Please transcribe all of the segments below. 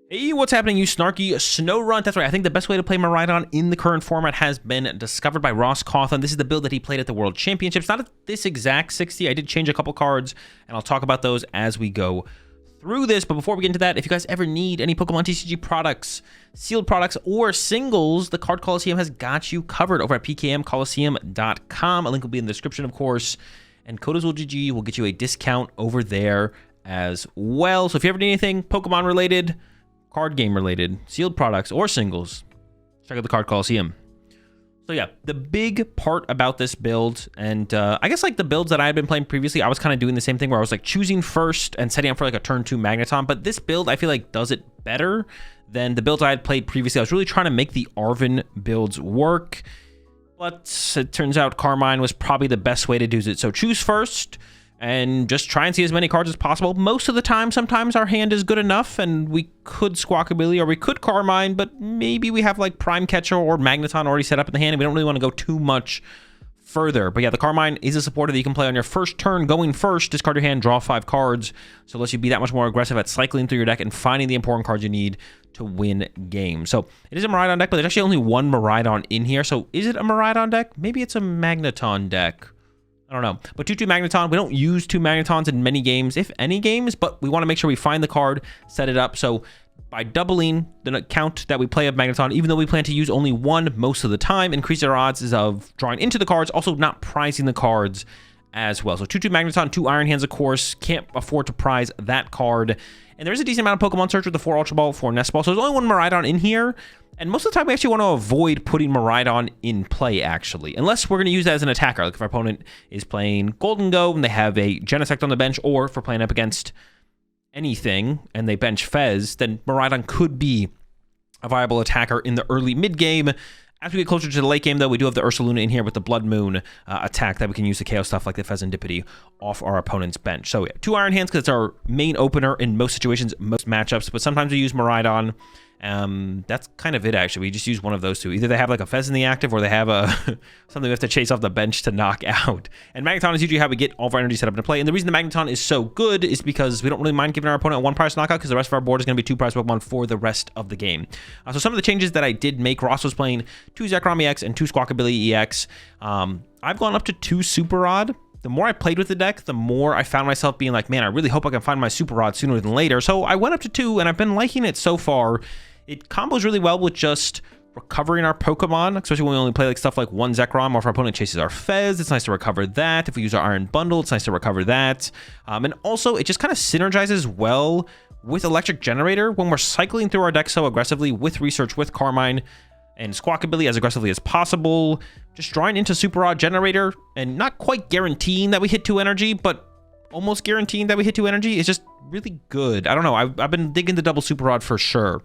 Hey, what's happening, you snarky snow runt? That's right, I think the best way to play Miraidon in the current format has been discovered by Ross Cawthon. This is the build that he played at the World Championships. Not at this exact 60, I did change a couple cards, and I'll talk about those as we go through this. But before we get into that, if you guys ever need any Pokemon TCG products, sealed products, or singles, the Card Coliseum has got you covered over at pkmcoliseum.com. A link will be in the description, of course, and code AzulGG will get you a discount over there as well. So if you ever need anything Pokemon related, card game related, sealed products, or singles, check out the Card Coliseum. So yeah, the big part about this build, and I guess like the builds that I had been playing previously, I was kind of doing the same thing where I was like choosing first and setting up for like a turn 2 Magneton, but this build I feel like does it better than the builds I had played previously. I was really trying to make the Arven builds work, but it turns out Carmine was probably the best way to do it. So choose first and just try and see as many cards as possible. Most of the time, sometimes our hand is good enough and we could Squawkabilly or we could Carmine, but maybe we have like Prime Catcher or Magneton already set up in the hand and we don't really want to go too much further. But yeah, the Carmine is a supporter that you can play on your first turn. Going first, discard your hand, draw 5 cards. So it lets you be that much more aggressive at cycling through your deck and finding the important cards you need to win games. So it is a Miraidon deck, but there's actually only one Miraidon in here. So is it a Miraidon deck? Maybe it's a Magneton deck. I don't know. But 2-2 Magneton, we don't use 2 Magnetons in many games, if any games, but we want to make sure we find the card, set it up. So by doubling the count that we play of Magneton, even though we plan to use only one most of the time, increase our odds of drawing into the cards, also not prizing the cards as well. So 2-2 Magneton, 2 Iron Hands, of course, can't afford to prize that card. And there's a decent amount of Pokemon Search with the 4 Ultra Ball, 4 Nest Ball, so there's only one Miraidon in here. And most of the time, we actually want to avoid putting Miraidon in play, actually. Unless we're going to use that as an attacker. Like if our opponent is playing Golden Go and they have a Genesect on the bench, or if we're playing up against anything and they bench Fez, then Miraidon could be a viable attacker in the early mid-game. As we get closer to the late game, though, we do have the Ursaluna in here with the Bloodmoon attack that we can use to KO stuff like the Fezandipiti off our opponent's bench. So yeah, 2 Iron Hands because it's our main opener in most situations, most matchups, but sometimes we use Miraidon. That's kind of it, actually. We just use one of those two. Either they have like a Fez in the active or they have a something we have to chase off the bench to knock out. And Magneton is usually how we get all of our energy set up into play. And the reason the Magneton is so good is because we don't really mind giving our opponent a 1 prize knockout because the rest of our board is going to be 2 prize Pokemon for the rest of the game. So some of the changes that I did make, Ross was playing 2 Zekrom EX and 2 Squawkabilly EX. I've gone up to 2 Super Rod. The more I played with the deck, the more I found myself being like, man, I really hope I can find my Super Rod sooner than later. So I went up to 2, and I've been liking it so far. It combos really well with just recovering our Pokemon, especially when we only play like stuff like 1 Zekrom, or if our opponent chases our Fez, it's nice to recover that. If we use our Iron Bundle, it's nice to recover that. And also, it just kind of synergizes well with Electric Generator when we're cycling through our deck so aggressively with Research, with Carmine, and Squawkabilly as aggressively as possible. Just drawing into Super Rod Generator, and not quite guaranteeing that we hit 2 energy, but almost guaranteeing that we hit 2 energy is just really good. I don't know, I've been digging the double Super Rod for sure.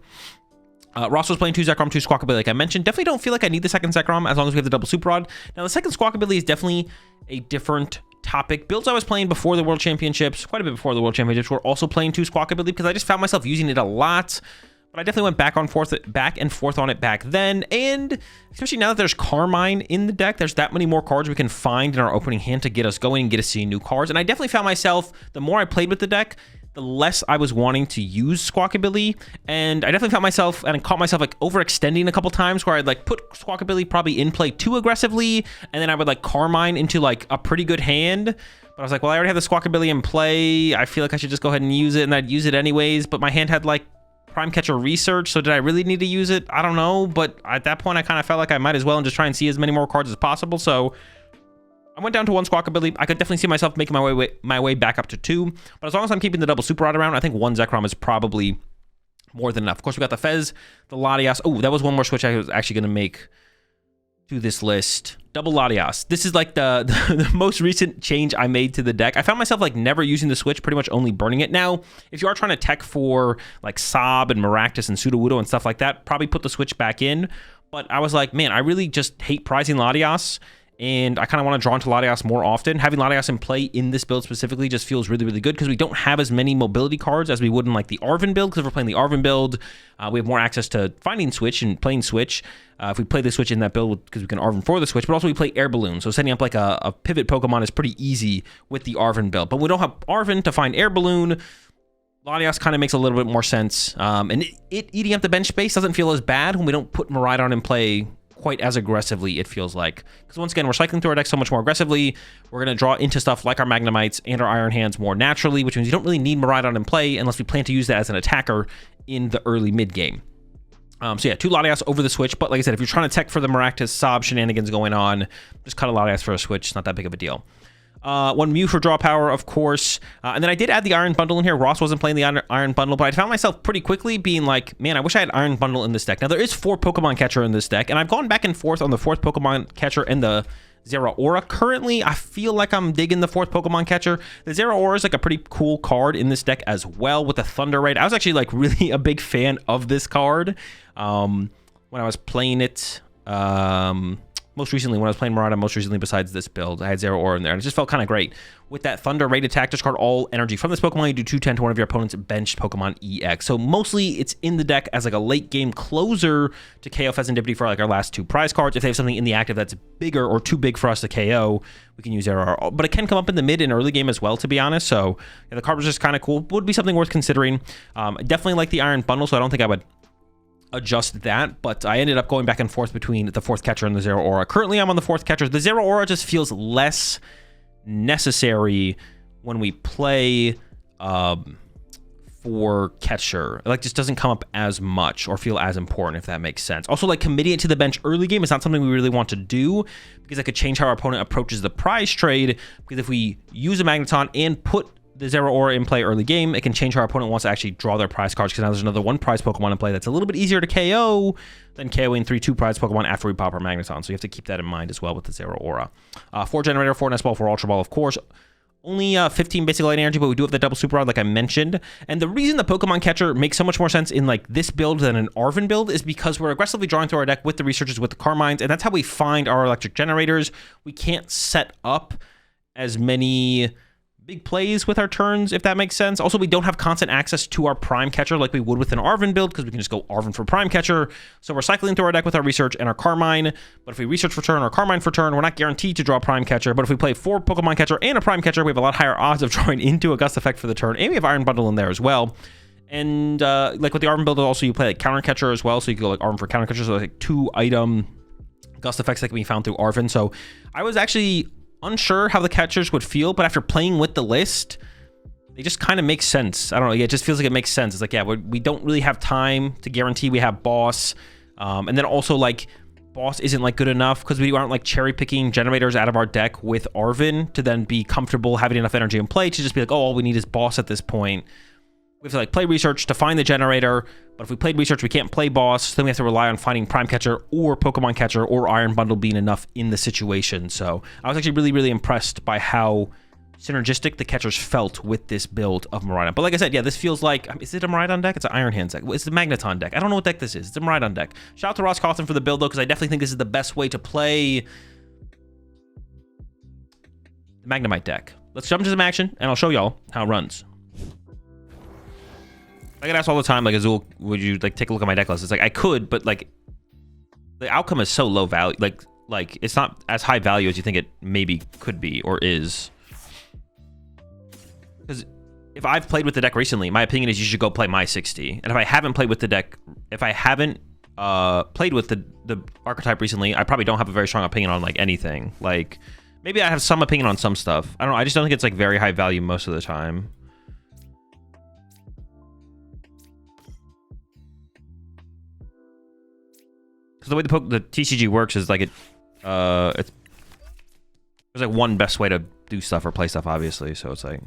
Ross was playing 2 Zekrom, 2 Squawkabilly, like I mentioned. Definitely don't feel like I need the second Zekrom as long as we have the double Super Rod. Now, the second Squawkabilly is definitely a different topic. Builds I was playing before the World Championships, quite a bit before the World Championships, were also playing 2 Squawkabilly because I just found myself using it a lot. But I definitely went back and forth on it back then. And especially now that there's Carmine in the deck, there's that many more cards we can find in our opening hand to get us going and get us seeing new cards. And I definitely found myself, the more I played with the deck, the less I was wanting to use Squawkabilly. And I definitely found myself, and I caught myself like overextending a couple times where I'd like put Squawkabilly probably in play too aggressively, and then I would like Carmine into like a pretty good hand. But I was like, well, I already have the Squawkabilly in play. I feel like I should just go ahead and use it, and I'd use it anyways. But my hand had like Prime Catcher Research, so did I really need to use it? I don't know. But at that point, I kind of felt like I might as well and just try and see as many more cards as possible. So I went down to 1 Squawkabilly. I could definitely see myself making my way back up to 2. But as long as I'm keeping the double Super Rod around, I think 1 Zekrom is probably more than enough. Of course, we got the Fez, the Latias. Oh, that was one more switch I was actually going to make to this list. Double Latias. This is like the most recent change I made to the deck. I found myself like never using the switch, pretty much only burning it. Now, if you are trying to tech for like Sob and Maractus and Sudowoodo and stuff like that, probably put the switch back in. But I was like, man, I really just hate prizing Latias. And I kind of want to draw into Latias more often. Having Latias in play in this build specifically just feels really, really good because we don't have as many mobility cards as we would in like the Arven build. Because if we're playing the Arven build, we have more access to finding Switch and playing Switch. If we play the Switch in that build, because we can Arven for the Switch, but also we play Air Balloon. So setting up like a pivot Pokemon is pretty easy with the Arven build. But we don't have Arven to find Air Balloon. Latias kind of makes a little bit more sense. And it eating up the bench space doesn't feel as bad when we don't put Miraidon in play quite as aggressively, it feels like. Because once again, we're cycling through our deck so much more aggressively. We're going to draw into stuff like our Magnemites and our Iron Hands more naturally, which means you don't really need Miraidon in play unless we plan to use that as an attacker in the early mid game. So yeah, 2 Latias over the Switch. But like I said, if you're trying to tech for the Maractus Sob shenanigans going on, just cut a Latias for a Switch. It's not that big of a deal. 1 Mew for draw power, of course. And then I did add the Iron Bundle in here. Ross wasn't playing the Iron Bundle, but I found myself pretty quickly being like, man, I wish I had Iron Bundle in this deck. Now, there is 4 Pokemon Catcher in this deck, and I've gone back and forth on the 4th Pokemon Catcher and the Zeraora. Currently, I feel like I'm digging the 4th Pokemon Catcher. The Zeraora is like a pretty cool card in this deck as well with the Thunder Raid. I was actually like really a big fan of this card when I was playing it. Most recently, when I was playing Miraidon, most recently besides this build, I had Zeraora in there, and it just felt kind of great. With that Thunder Raid attack, discard all energy from this Pokemon, you do 210 to one of your opponent's benched Pokemon EX. So mostly, it's in the deck as like a late game closer to KO Fezandipiti for like our last 2 prize cards. If they have something in the active that's bigger or too big for us to KO, we can use Zeraora. But it can come up in the mid and early game as well, to be honest. So yeah, the card was just kind of cool. Would be something worth considering. Definitely like the Iron Bundle, so I don't think I would adjust that, but I ended up going back and forth between the 4th Catcher and the Zeraora. Currently, I'm on the 4th Catcher. The Zeraora just feels less necessary when we play for Catcher. It like just doesn't come up as much or feel as important, if that makes sense. Also, like committing it to the bench early game is not something we really want to do because that could change how our opponent approaches the prize trade. Because if we use a Magneton and put the Zeraora in play early game, it can change how our opponent wants to actually draw their prize cards, because now there's another 1 prize Pokemon in play that's a little bit easier to KO than KOing 3 2 prize Pokemon after we pop our Magneton. So you have to keep that in mind as well with the Zeraora. 4 Generator, 4 Nest Ball, 4 Ultra Ball, of course. Only 15 basic light energy, but we do have the double super rod like I mentioned. And the reason the Pokemon Catcher makes so much more sense in like this build than an Arven build is because we're aggressively drawing through our deck with the researchers, with the Carmines, and that's how we find our electric generators. We can't set up as many big plays with our turns, if that makes sense. Also, we don't have constant access to our Prime Catcher like we would with an Arven build, because we can just go Arven for Prime Catcher. So we're cycling through our deck with our research and our Carmine. But if we research for turn or Carmine for turn, we're not guaranteed to draw Prime Catcher. But if we play 4 Pokemon Catcher and a Prime Catcher, we have a lot higher odds of drawing into a Gust Effect for the turn. And we have Iron Bundle in there as well. And like with the Arven build, also you play like Counter Catcher as well. So you can go like Arven for Counter Catcher. So like 2 item Gust Effects that can be found through Arven. So I was actually unsure how the catchers would feel, but after playing with the list, they just kind of make sense. I don't know. Yeah, it just feels like it makes sense. It's like, yeah, we don't really have time to guarantee we have Boss. And then also, like, Boss isn't, like, good enough because we aren't, like, cherry-picking generators out of our deck with Arven to then be comfortable having enough energy in play to just be like, oh, all we need is Boss at this point. We have to, like, play research to find the generator. But if we played research, we can't play Boss. So then we have to rely on finding Prime Catcher or Pokemon Catcher or Iron Bundle being enough in the situation. So I was actually really, really impressed by how synergistic the catchers felt with this build of Miraidon. But like I said, yeah, this feels like, is it a Miraidon deck? It's an Iron Hands deck. It's the Magneton deck. I don't know what deck this is. It's a Miraidon deck. Shout out to Ross Cawthon for the build, though, because I definitely think this is the best way to play the Magnemite deck. Let's jump into some action, and I'll show y'all how it runs. I get asked all the time, like, Azul, would you, like, take a look at my deck list? It's like, I could, but, like, the outcome is so low value. Like it's not as high value as you think it maybe could be or is. Because if I've played with the deck recently, my opinion is you should go play my 60. And if I haven't played with the deck, if I haven't played with the archetype recently, I probably don't have a very strong opinion on, like, anything. Like, maybe I have some opinion on some stuff. I don't know. I just don't think it's, like, very high value most of the time. Because the way the TCG works is, like, there's, like, one best way to do stuff or play stuff, obviously. So it's like,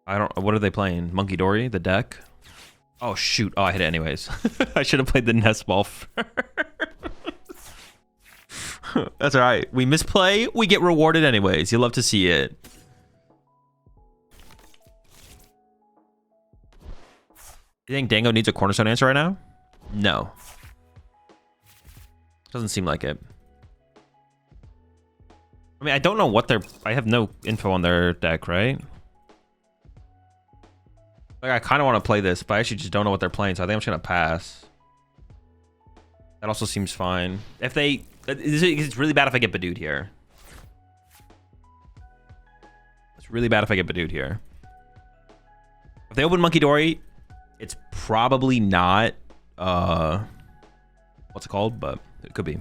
I don't. What are they playing? Munkidori, the deck. Oh shoot! Oh, I hit it anyways. I should have played the Nest Ball first. That's all right. We misplay, we get rewarded anyways. You love to see it. You think Dango needs a cornerstone answer right now? No. Doesn't seem like it. I mean, I don't know what they're... I have no info on their deck, right? Like, I kind of want to play this, but I actually just don't know what they're playing, so I think I'm just going to pass. That also seems fine. If they... It's really bad if I get Badooed here. really bad if I get Badooed here. If they open Munkidori, it's probably not, what's it called? But it could be.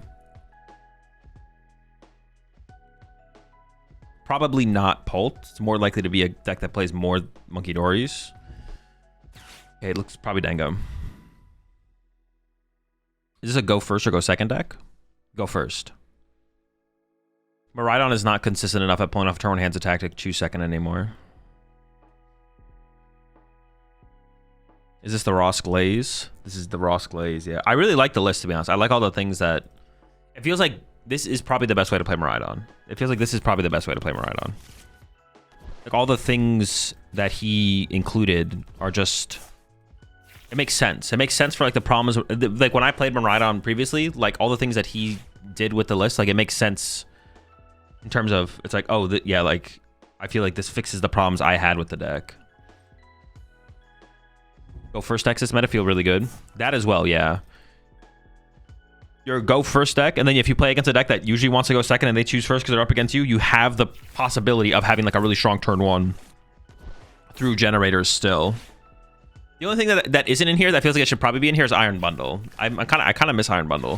Probably not Pult. It's more likely to be a deck that plays more Munkidoris. Okay, it looks probably Dango. Is this a go first or go second deck? Go first. Miraidon is not consistent enough at pulling off turn one hands attack to choose second anymore. Is this the Ross Glaze? This is the Ross Glaze, yeah. I really like the list, to be honest. I like all the things that... It feels like this is probably the best way to play Miraidon. It feels like this is probably the best way to play Miraidon. Like, all the things that he included are just... It makes sense. It makes sense for, like, the problems... Like, when I played Miraidon previously, like, all the things that he did with the list, like, it makes sense in terms of... It's like, oh, yeah, like, I feel like this fixes the problems I had with the deck. Go first deck, this meta feel really good. That as well, yeah. Your go first deck, and then if you play against a deck that usually wants to go second and they choose first because they're up against you, you have the possibility of having like a really strong turn one through generators still. The only thing that isn't in here that feels like it should probably be in here is Iron Bundle. I kind of miss Iron Bundle.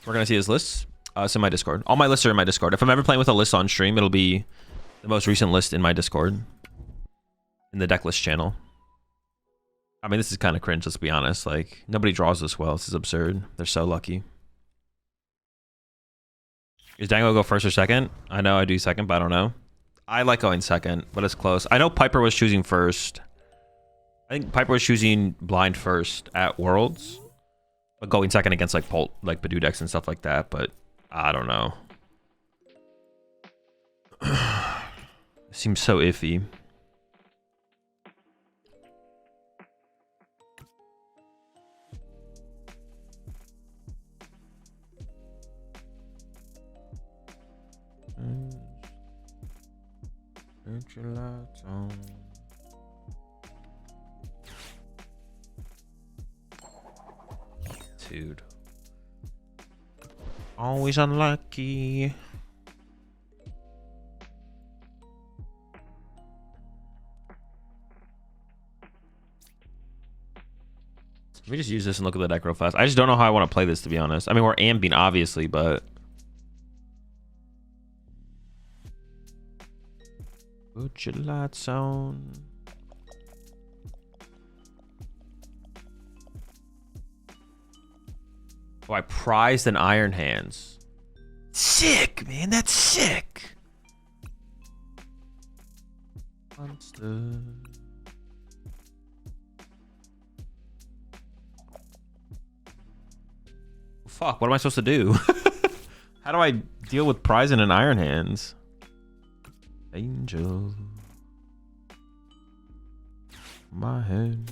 We're gonna see his lists. It's in my Discord. All my lists are in my Discord. If I'm ever playing with a list on stream, it'll be the most recent list in my Discord. In the deck list channel. I mean, this is kind of cringe, let's be honest. Like, nobody draws this well. This is absurd. They're so lucky. Is Dango go first or second? I know I do second, but I don't know. I like going second, but it's close. I know Piper was choosing first. I think Piper was choosing blind first at Worlds. But going second against, like, Pult, like, Badoo decks and stuff like that. But, I don't know. It seems so iffy. Turn your lights on. Dude. Always unlucky. Let me just use this and look at the deck real fast. I just don't know how I want to play this, to be honest. I mean, we're ambient, obviously, but... Put your lights on. Oh, I prized an Iron Hands. Sick, man. That's sick. Monster. Fuck, what am I supposed to do? How do I deal with prizing an Iron Hands? Angel, my head.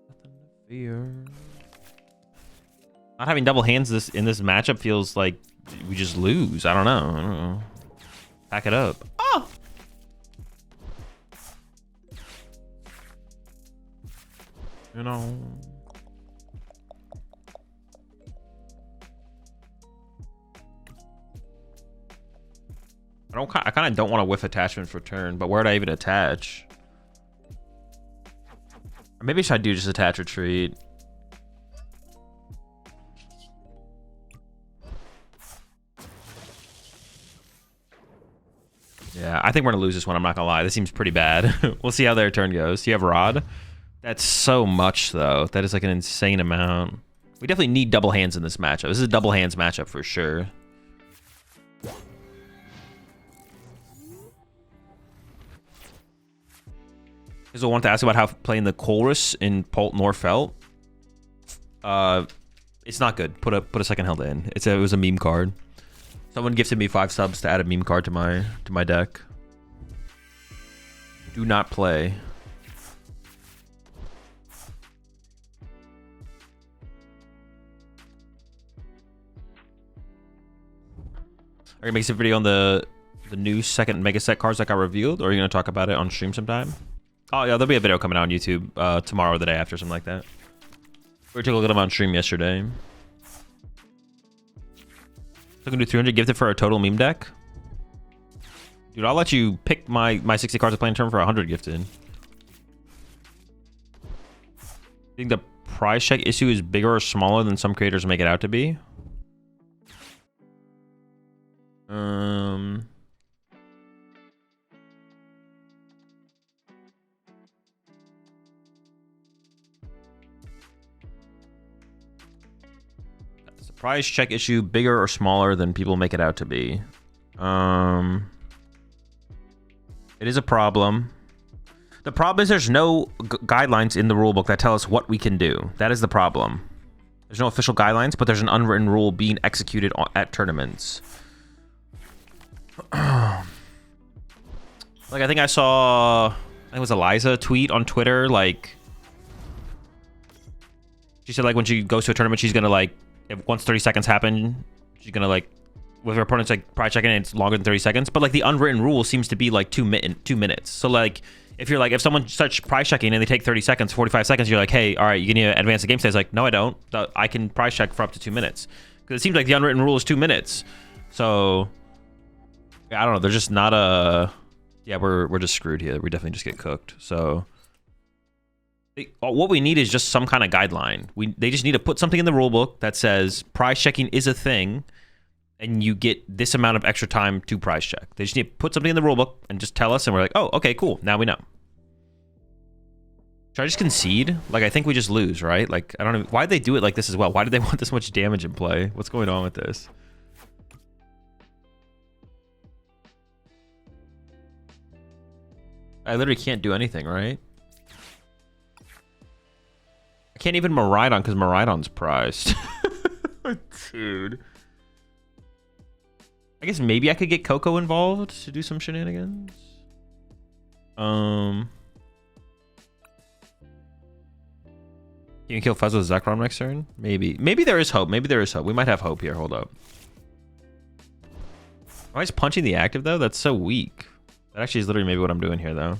Nothing to fear. Not having double hands in this matchup feels like we just lose. I don't know. Pack it up. Oh! You know. I kind of don't want to whiff attachment for turn, but where'd I even attach? Or maybe should I do just attach retreat? Yeah, I think we're gonna lose this one. I'm not gonna lie. This seems pretty bad. We'll see how their turn goes. Do you have Rod? That's so much, though. That is like an insane amount. We definitely need double hands in this matchup. This is a double hands matchup for sure. I wanted to ask about how playing the Chorus in Pult nor Felt. It's not good. Put a second Hilda in. It was a meme card. Someone gifted me 5 subs to add a meme card to my deck. Do not play. Are you gonna make a video on the new second mega set cards that got revealed, or are you gonna talk about it on stream sometime? Oh yeah, there'll be a video coming out on YouTube tomorrow or the day after, something like that. We took a look at them on stream yesterday. I can do 300 gifted for a total meme deck. Dude, I'll let you pick my 60 cards of playing turn for 100 gifted. I think the prize check issue is bigger or smaller than some creators make it out to be. Is the prize check issue bigger or smaller than people make it out to be? It is a problem. The problem is there's no guidelines in the rulebook that tell us what we can do. That is the problem. There's no official guidelines, but there's an unwritten rule being executed at tournaments. Like, I think I saw, I think it was Eliza tweet on Twitter, like, she said, like, when she goes to a tournament, she's gonna, like, if once 30 seconds happen, she's gonna, like, with her opponent's, like, prize checking, it's longer than 30 seconds, but, like, the unwritten rule seems to be, like, 2 minutes. So, like, if you're, like, if someone starts prize checking and they take 30 seconds, 45 seconds, you're like, hey, all right, you need to advance the game state. It's like, no, I don't. I can prize check for up to 2 minutes. Because it seems like the unwritten rule is 2 minutes. So, yeah, I don't know. They're just not a... Yeah, we're just screwed here. We definitely just get cooked. So, what we need is just some kind of guideline. They just need to put something in the rulebook that says prize checking is a thing, and you get this amount of extra time to prize check. They just need to put something in the rulebook and just tell us, and we're like, oh, okay, cool. Now we know. Should I just concede? Like, I think we just lose, right? Like, I don't know. Why'd they do it like this as well? Why did they want this much damage in play? What's going on with this? I literally can't do anything, right? I can't even Miraidon because Miraidon's prized. Dude. I guess maybe I could get Koko involved to do some shenanigans. You can kill Fez with Zekrom next turn? Maybe. Maybe there is hope. Maybe there is hope. We might have hope here. Hold up. Am I just punching the active, though? That's so weak. That actually is literally maybe what I'm doing here, though.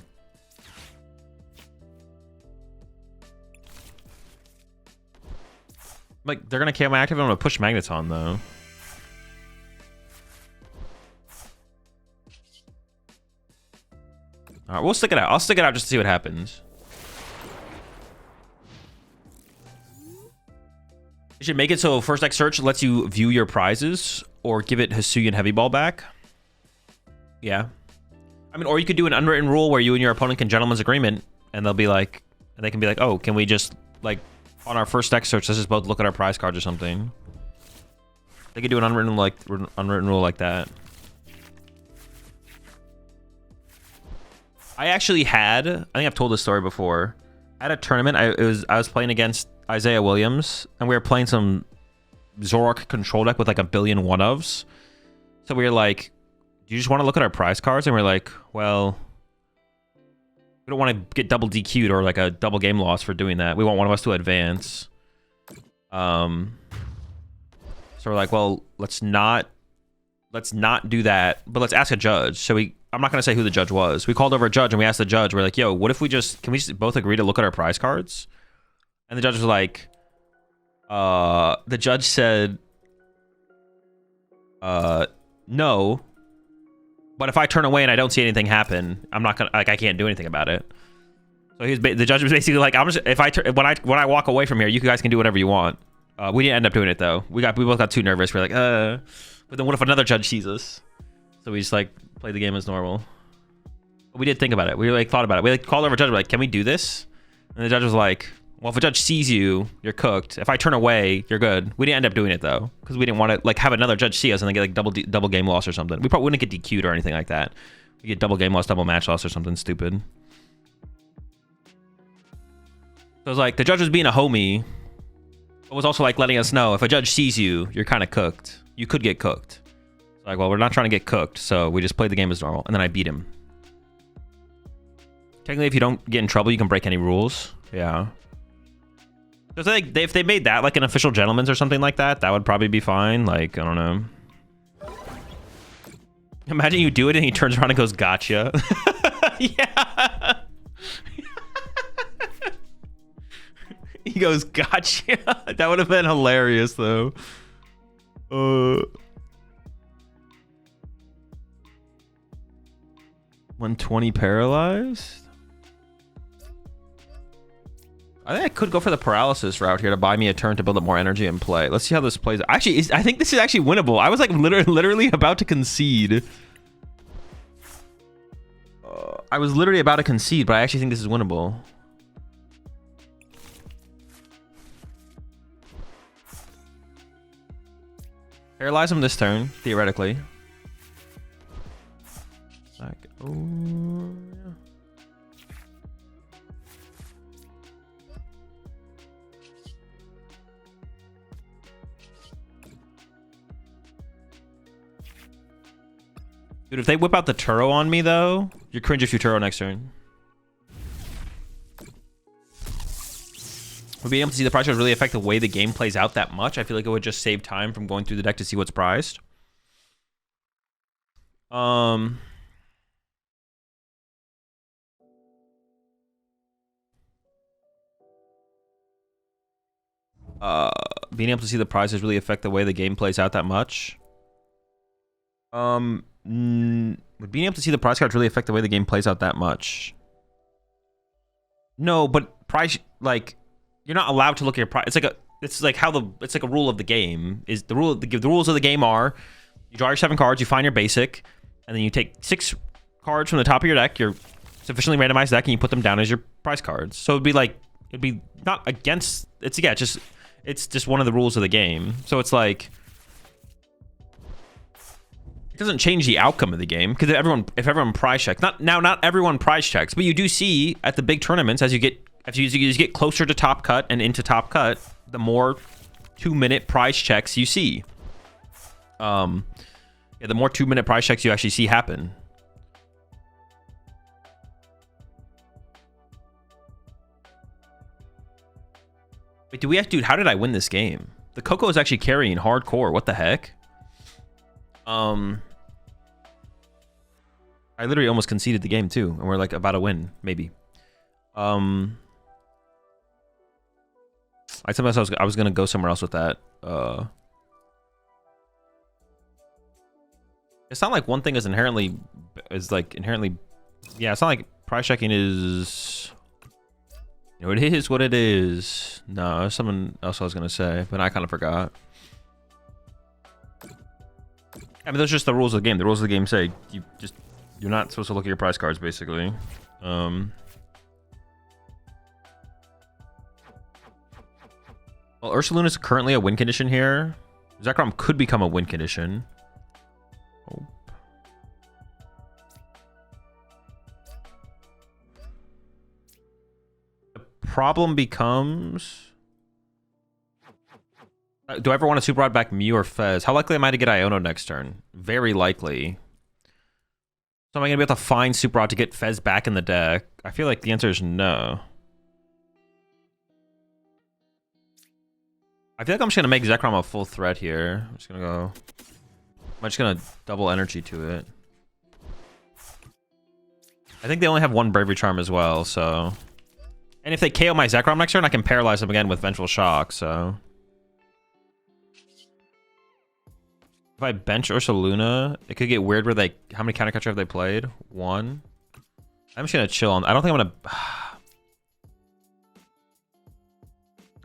Like, they're going to KO my active. I'm going to push Magneton, though. All right, we'll stick it out. I'll stick it out just to see what happens. You should make it so first deck search lets you view your prizes or give it Hisuian Heavy Ball back. Yeah. I mean, or you could do an unwritten rule where you and your opponent can gentleman's agreement, and they'll be like, and they can be like, oh, can we just, like, on our first deck search, let's just both look at our prize cards or something. They could do an unwritten rule like that. I actually had, I think I've told this story before. At a tournament, I was playing against Isaiah Williams, and we were playing some Zoroark control deck with like 1 billion one-ofs. So we were like, do you just want to look at our prize cards? And we're like, well, we don't want to get double DQ'd or like a double game loss for doing that. We want one of us to advance. So we're like, well, let's not do that, but let's ask a judge. So I'm not going to say who the judge was. We called over a judge and we asked the judge, we're like, yo, what if can we just both agree to look at our prize cards? And the judge was like, the judge said, no, but if I turn away and I don't see anything happen, I'm not going to, like, I can't do anything about it. So the judge was basically like, when I walk away from here, you guys can do whatever you want. We didn't end up doing it though. We both got too nervous. We're like, but then what if another judge sees us? So we just like played the game as normal. But we did think about it. We like thought about it. We like called over a judge. We're like, can we do this? And the judge was like, well, if a judge sees you, you're cooked. If I turn away, you're good. We didn't end up doing it though, because we didn't want to like have another judge see us and then get like double game loss or something. We probably wouldn't get DQ'd or anything like that. We get double game loss, double match loss or something stupid. So it was like the judge was being a homie, but was also like letting us know if a judge sees you, you're kind of cooked. You could get cooked. So like, well, we're not trying to get cooked, so we just played the game as normal, and then I beat him. Technically, if you don't get in trouble, you can break any rules. Yeah. So if they made that like an official gentleman's or something like that, that would probably be fine. Like, I don't know. Imagine you do it and he turns around and goes, gotcha. Yeah. He goes, gotcha. That would have been hilarious, though. 120 paralyzed. I think I could go for the paralysis route here to buy me a turn to build up more energy and play. Let's see how this plays. Actually, I think this is actually winnable. I was like literally about to concede. I was literally about to concede, but I actually think this is winnable. Paralyze him this turn, theoretically. Like, oh, yeah. Dude, if they whip out the Turo on me, though, you're cringe if you Turo next turn. Would being able to see the prize cards really affect the way the game plays out that much? I feel like it would just save time from going through the deck to see what's prized. Being able to see the prizes really affect the way the game plays out that much? Would being able to see the prize cards really affect the way the game plays out that much? No, but prize, like, you're not allowed to look at your prize. It's like a rule of the game. Is the rules of the game are you draw your 7 cards, you find your basic, and then you take 6 cards from the top of your deck, your sufficiently randomized deck, and you put them down as your prize cards. So it'd be not against. It's just one of the rules of the game. So it's like, it doesn't change the outcome of the game because if everyone prize checks, not everyone prize checks, but you do see at the big tournaments as you get closer to top cut and into top cut, the more 2-minute prize checks you see. Yeah, the more 2-minute prize checks you actually see happen. Wait, dude, how did I win this game? The Koko is actually carrying hardcore. What the heck? I literally almost conceded the game too, and we're like about to win, maybe. I suppose I was gonna go somewhere else with that. It's not like one thing is inherently. Yeah, it's not like price checking is. You know, it is what it is. No, there's something else I was gonna say, but I kind of forgot. I mean, those are just the rules of the game. The rules of the game say you're not supposed to look at your prize cards, basically. Well, Ursaluna is currently a win condition here. Zekrom could become a win condition. Oh. The problem becomes... do I ever want to Super Rod back Mew or Fez? How likely am I to get Iono next turn? Very likely. So am I going to be able to find Super Rod to get Fez back in the deck? I feel like the answer is no. I feel like I'm just going to make Zekrom a full threat here. I'm just going to go... I'm just going to double energy to it. I think they only have 1 Bravery Charm as well, so... And if they KO my Zekrom next turn, I can paralyze them again with Vengeful Shock, so... If I bench Ursaluna, it could get weird where how many counter catcher have they played? 1. I'm just going to chill on... I don't think I'm going to...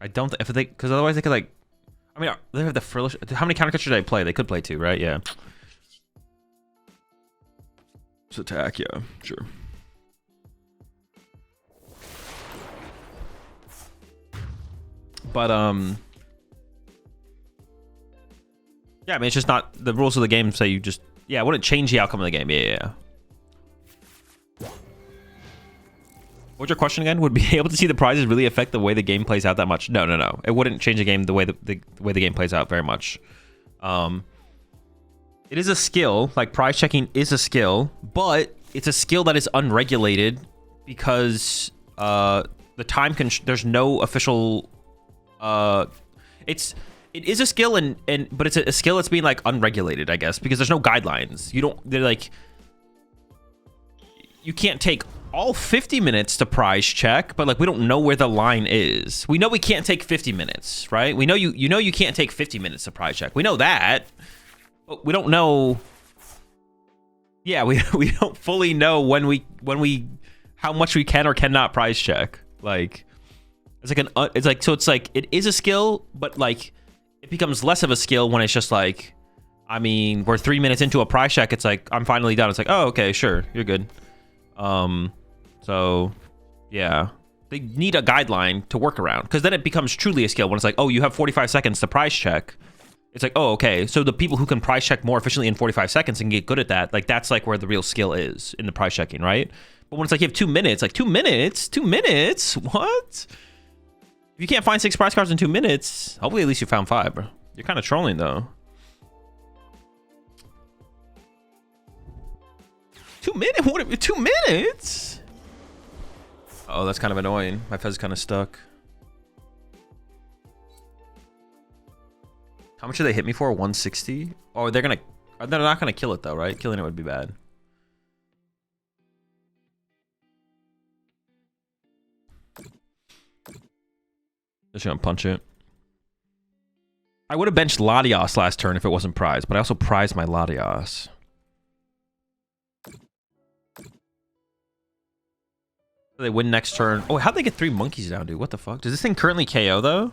I don't if they because otherwise they could like I mean they have the frillish how many counter catchers did they play? They could play 2, right? Yeah. Just attack, yeah, sure. But yeah, I mean it's just not the rules of the game say you just it wouldn't change the outcome of the game. Yeah. What's your question again? Would be able to see the prizes really affect the way the game plays out that much? No. It wouldn't change the game the way the way the game plays out very much. It is a skill. Like prize checking is a skill, but it's a skill that is unregulated because the time there's no official. It is a skill but it's a skill that's being like unregulated, I guess, because there's no guidelines. You can't take all 50 minutes to prize check, but like we don't know where the line is. We know we can't take 50 minutes, right? We know you can't take 50 minutes to prize check. We know that, but we don't know Yeah, we don't fully know when we how much we can or cannot prize check. Like it's like it is a skill, but like it becomes less of a skill when it's just like, I mean, we're 3 minutes into a prize check. It's like I'm finally done. It's like, oh, okay, sure, you're good. So yeah, they need a guideline to work around, because then it becomes truly a skill when it's like, oh, you have 45 seconds to prize check. It's like, oh, okay, so the people who can prize check more efficiently in 45 seconds and get good at that, like that's like where the real skill is in the prize checking, right? But when it's like you have 2 minutes, like 2 minutes, what? If you can't find 6 prize cards in 2 minutes, hopefully at least you found 5, bro. You're kind of trolling though. 2 minutes? What? 2 minutes? Oh, that's kind of annoying. My Fez is kind of stuck. How much did they hit me for? 160? Oh, they're not gonna kill it though, right? Killing it would be bad. Just gonna punch it. I would have benched Latias last turn if it wasn't prized, but I also prized my Latias. They win next turn. Oh, how'd they get 3 monkeys down, dude? What the fuck? Does this thing currently KO though?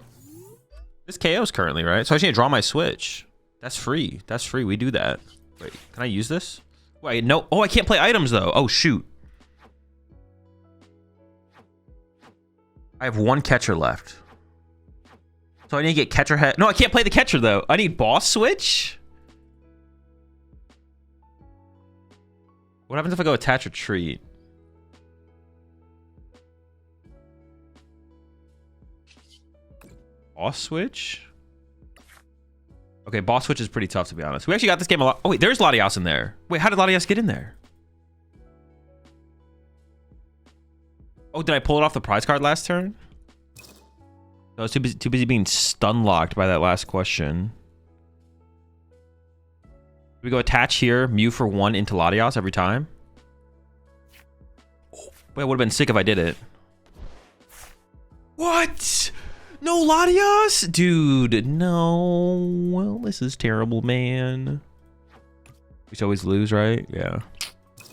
This KO's currently, right? So I just need to draw my Switch. That's free. That's free. We do that. Wait, can I use this? Wait, no. Oh, I can't play items though. Oh, shoot. I have 1 catcher left. So I need to get catcher head. No, I can't play the catcher though. I need boss switch. What happens if I go attach or treat? Boss switch? Okay, boss switch is pretty tough to be honest. We actually got this game a lot. Oh wait, there's Latias in there. Wait, how did Latias get in there? Oh, did I pull it off the prize card last turn? I was too busy being stun locked by that last question. We go attach here, Mew for 1 into Latias every time. Oh, wait, it would have been sick if I did it. What? No Latias? Dude, no. Well, this is terrible, man. We should always lose, right? Yeah.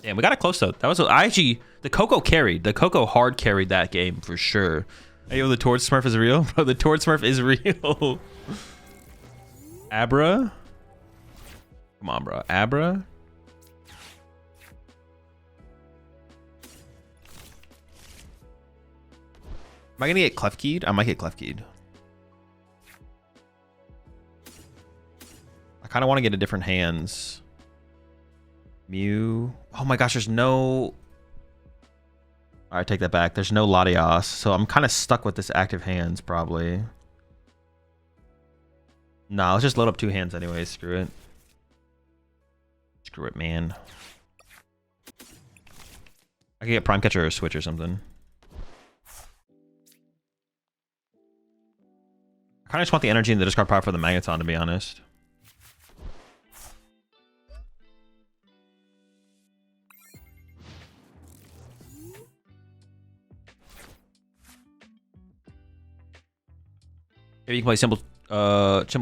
Damn, we got it close though. That was actually the Koko carried. The Koko hard carried that game for sure. Hey, yo, the Tord Smurf is real? Bro, the Tord Smurf is real. Abra? Come on, bro. Abra? Am I gonna get Clef Keyed? I might get Clef Keyed. I kind of want to get a different hands. Mew. Oh my gosh, there's no... All right, take that back. There's no Latias, so I'm kind of stuck with this active hands, probably. Nah, let's just load up 2 hands anyways. Screw it. Screw it, man. I can get Prime Catcher or Switch or something. I kind of just want the energy and the discard power for the Magneton, to be honest. Maybe you can play simple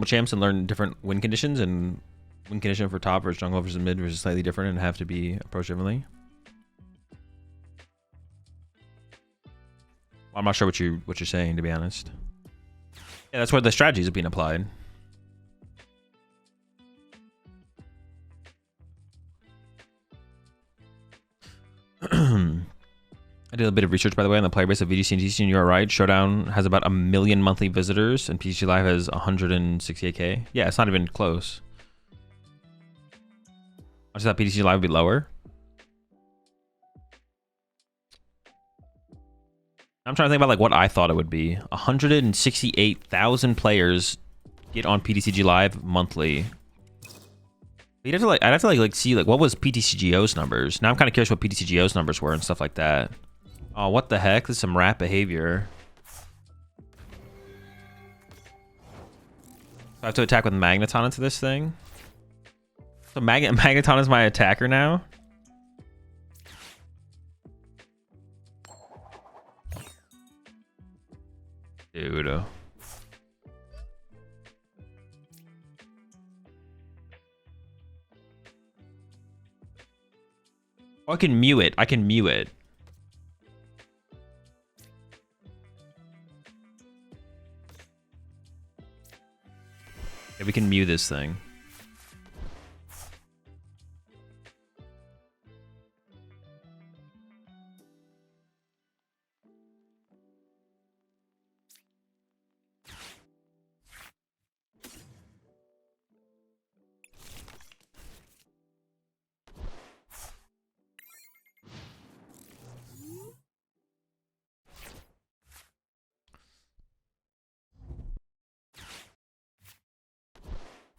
champs and learn different win conditions, and win condition for top versus jungle versus mid versus slightly different and have to be approached differently. Well, I'm not sure what you're saying, to be honest. Yeah, that's where the strategies are being applied. I did a bit of research, by the way, on the player base of VGC and GC, and you are right. Showdown has about 1 million monthly visitors, and PTG Live has 168K. Yeah, it's not even close. I just thought PTG Live would be lower. I'm trying to think about like what I thought it would be. 168,000 players get on PTCG Live monthly. I'd have to like see like what was PTCGO's numbers. Now I'm kind of curious what PTCGO's numbers were and stuff like that. Oh, what the heck? This is some rat behavior. So I have to attack with Magneton into this thing. So Magneton is my attacker now. Dude. Oh, I can Mew it. I can Mew it. Yeah, we can Mew this thing.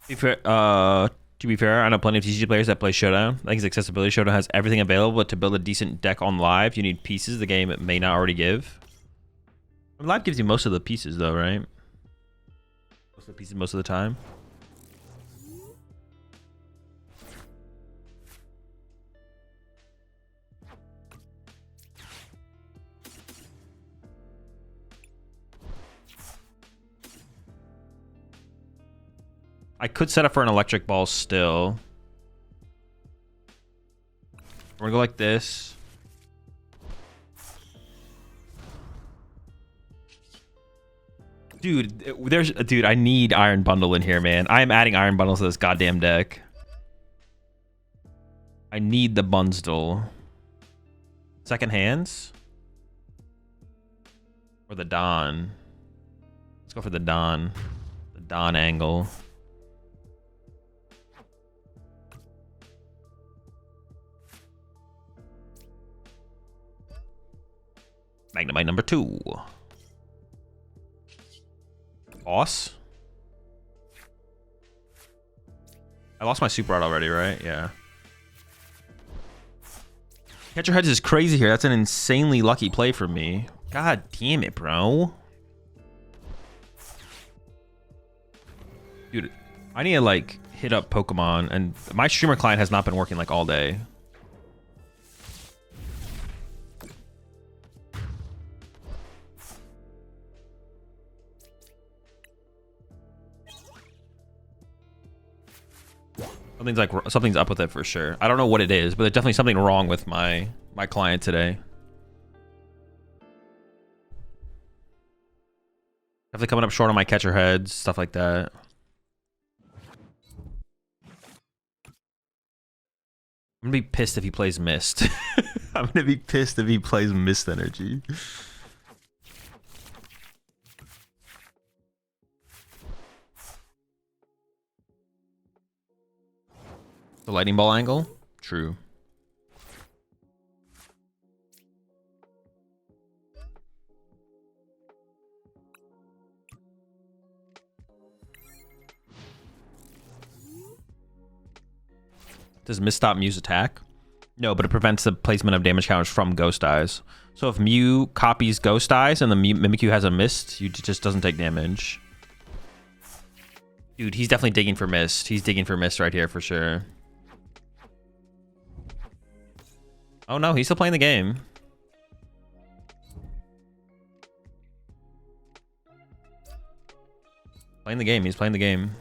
To be fair, I know plenty of TCG players that play Showdown. I think his accessibility Showdown has everything available, but to build a decent deck on live, you need pieces the game may not already give. Live gives you most of the pieces, though, right? Most of the pieces most of the time. I could set up for an electric ball still. We're gonna go like this. Dude, I need Iron Bundle in here, man. I am adding Iron Bundles to this goddamn deck. I need the Bundle. Second hands? Or the Dawn? Let's go for the Dawn. The Dawn angle. Magnemite number 2. Boss? I lost my super art already, right? Yeah. Catcher Heads is crazy here. That's an insanely lucky play for me. God damn it, bro. Dude, I need to, like, hit up Pokemon. And my streamer client has not been working, like, all day. Something's up with it for sure. I don't know what it is, but there's definitely something wrong with my client today. Definitely coming up short on my catcher heads, stuff like that. I'm gonna be pissed if he plays Mist. I'm gonna be pissed if he plays Mist Energy. The lightning ball angle? True. Does Mist stop Mew's attack? No, but it prevents the placement of damage counters from Ghost Eyes. So if Mew copies Ghost Eyes and the Mimikyu has a Mist, you just doesn't take damage. Dude, he's definitely digging for Mist. He's digging for Mist right here for sure. Oh no, he's still playing the game. Playing the game, he's playing the game.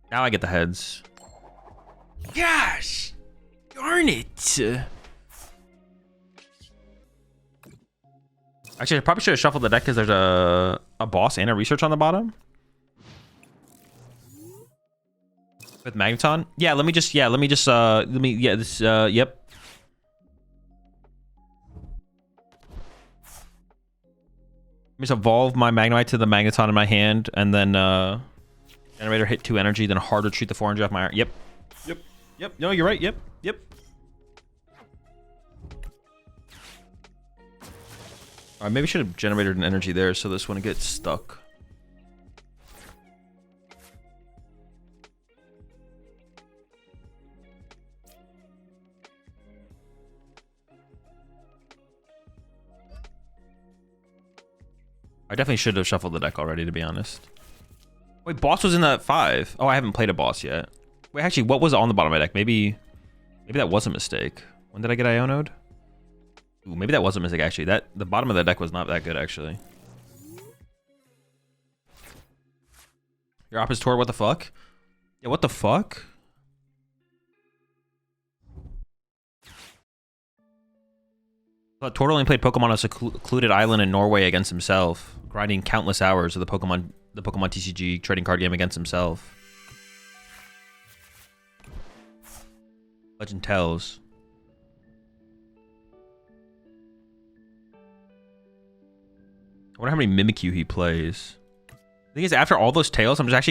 Now I get the heads. Gosh! Darn it! Actually, I probably should have shuffled the deck because there's a boss and a research on the bottom. With Magneton? Yeah, let me just, yep. Let me just evolve my Magnemite to the Magneton in my hand, and then, Generator hit 2 energy, then hard retreat the 400 off my iron. Yep. No, you're right. Yep. Alright, maybe I should have generated an energy there so this one gets stuck. I definitely should have shuffled the deck already, to be honest. Wait, boss was in that 5. Oh, I haven't played a boss yet. Wait, actually, what was on the bottom of my deck? Maybe that was a mistake. When did I get Ionoed? Ooh, maybe that was a mistake, actually. The bottom of the deck was not that good, actually. Your op is Tor, what the fuck? Yeah, what the fuck? But Toro only played Pokemon on a secluded island in Norway against himself, grinding countless hours of the Pokemon TCG trading card game against himself. Legend tells. I wonder how many Mimikyu he plays. The thing is, after all those tails, I'm kind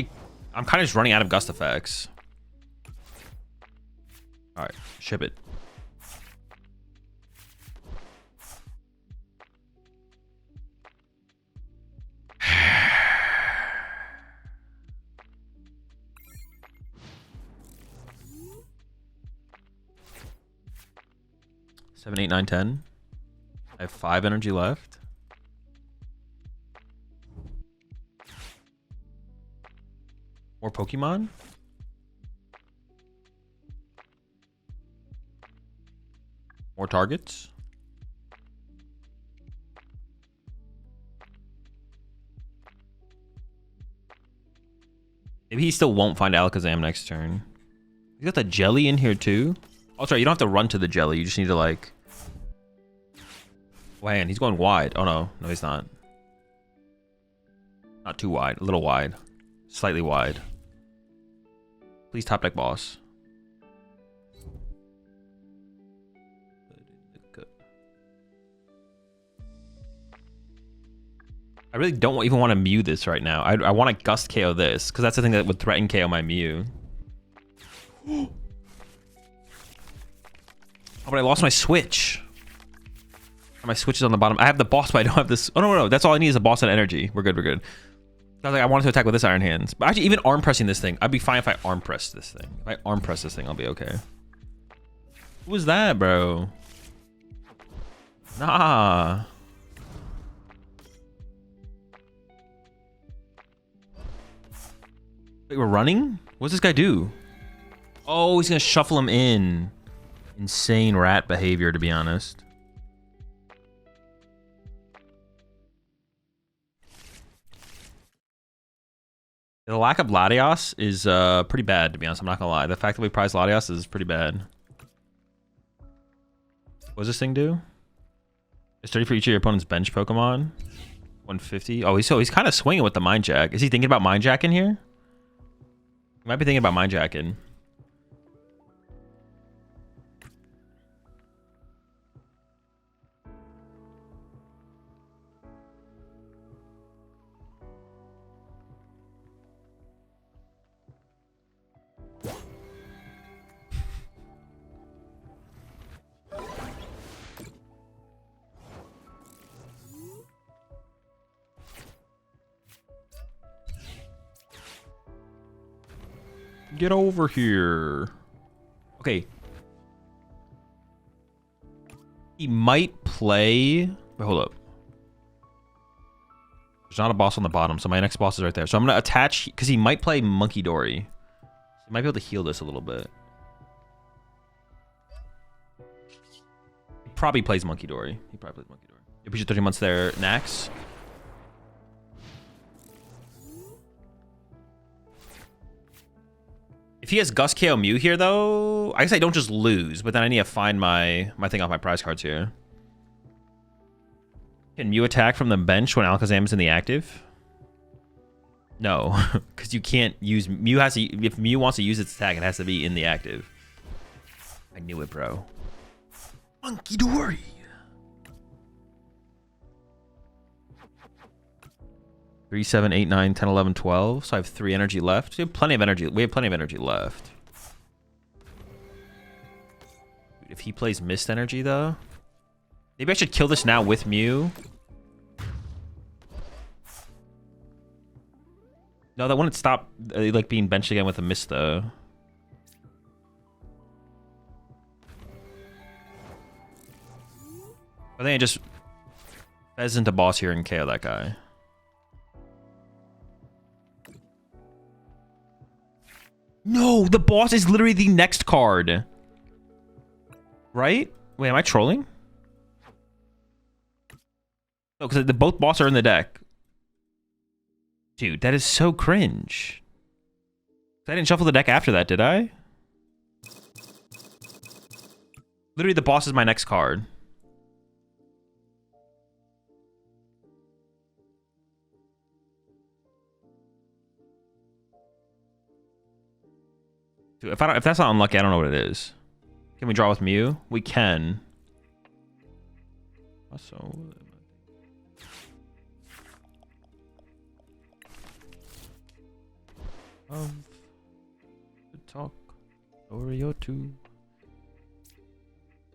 of just running out of Gust effects. All right, ship it. Seven, 8, 9, 10. I have 5 energy left. More Pokemon? More targets? Maybe he still won't find Alakazam next turn. You got the jelly in here too? Oh, sorry, you don't have to run to the jelly. You just need to like... Oh, man, he's going wide. Oh, no. No, he's not. Not too wide. A little wide. Slightly wide. Please top deck boss. I really don't even want to Mew this right now. I want to Gust KO this, because that's the thing that would threaten KO my Mew. Oh, but I lost my Switch. My Switch is on the bottom. I have the boss, but I don't have this. Oh, no. That's all I need is a boss and energy. We're good. I was like, I wanted to attack with this Iron Hands. But actually, even arm pressing this thing, I'd be fine if I arm press this thing. If I arm press this thing, I'll be okay. Who was that, bro? Nah. Wait, we're running? What's this guy do? Oh, he's gonna shuffle him in. Insane rat behavior, to be honest. The lack of Latias is pretty bad, to be honest. I'm not gonna lie. The fact that we prize Latias is pretty bad. What does this thing do? It's 30 for each of your opponent's bench Pokemon. 150. Oh, he's kind of swinging with the Mind Jack. Is he thinking about Mind Jacking here? He might be thinking about Mind Jacking. Get over here. Okay. He might play... Wait, hold up. There's not a boss on the bottom, so my next boss is right there. So I'm going to attach... Because he might play Munkidori. He might be able to heal this a little bit. He probably plays Munkidori. You put your 30 months there. Nax. If he has Gust KO Mew here, though, I guess I don't just lose, but then I need to find my thing off my prize cards here. Can Mew attack from the bench when Alakazam is in the active? No, because you can't use... Mew has to... If Mew wants to use its attack, it has to be in the active. I knew it, bro. Munkidori! Three, 7, 8, 9, 10, 11, 12. So I have 3 energy left. We have plenty of energy. Left. If he plays Mist Energy, though, maybe I should kill this now with Mew. No, that wouldn't stop like being benched again with a Mist, though. I think I just Fez into boss here and KO that guy. No, the boss is literally the next card. Right? Wait, am I trolling? No, because both bosses are in the deck. Dude, that is so cringe. I didn't shuffle the deck after that, did I? Literally, the boss is my next card. Dude, if that's not unlucky, I don't know what it is. Can we draw with Mew? We can. Also, talk Oreo 2.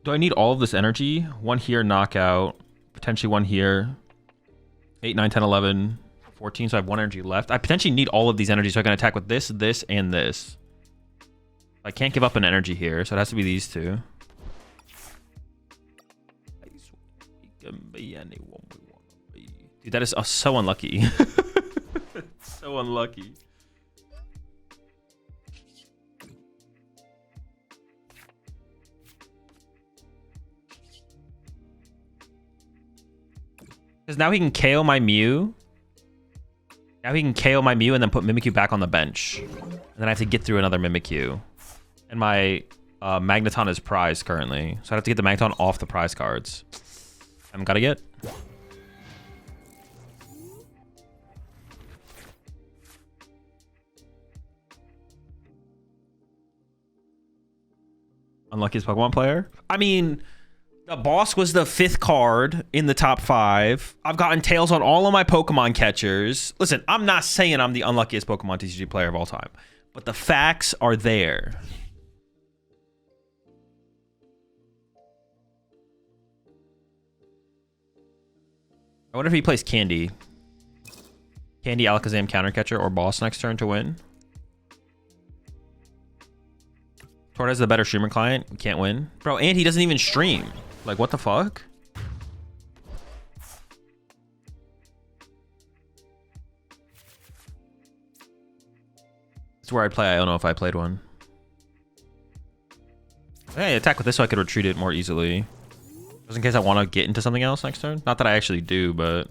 Do I need all of this energy? One here, knockout. Potentially one here. 8, 9, 10, 11, 14. So I have 1 energy left. I potentially need all of these energies so I can attack with this, this, and this. I can't give up an energy here, so it has to be these two. Dude, that is so unlucky. So unlucky. Because now he can KO my Mew. Now he can KO my Mew and then put Mimikyu back on the bench. And then I have to get through another Mimikyu. And my Magneton is prized currently. So I have to get the Magneton off the prize cards. I'm gotta get. Unluckiest Pokemon player? I mean, the boss was the 5th card in the top 5. I've gotten tails on all of my Pokemon catchers. Listen, I'm not saying I'm the unluckiest Pokemon TCG player of all time, but the facts are there. I wonder if he plays Candy. Candy, Alakazam, counter catcher, or boss next turn to win. Torta is the better streamer client. We can't win. Bro, and he doesn't even stream. Like, what the fuck? It's where I'd play. I don't know if I played one. Hey, attack with this so I could retreat it more easily. Just in case I want to get into something else next turn. Not that I actually do, but...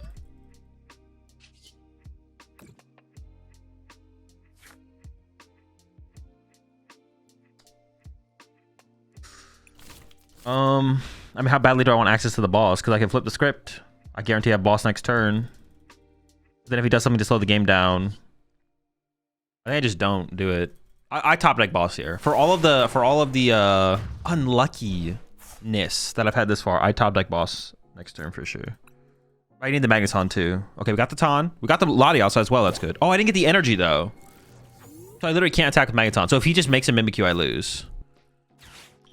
I mean, how badly do I want access to the boss? Because I can flip the script. I guarantee I have boss next turn. Then if he does something to slow the game down, I think I just don't do it. I top deck boss here for all of the unluckiness that I've had this far. I top deck boss next turn for sure. I need the Magneton too. Okay, we got the Ton. We got the Latias as well. That's good. Oh, I didn't get the energy though. So I literally can't attack with Magneton. So if he just makes a Mimikyu, I lose.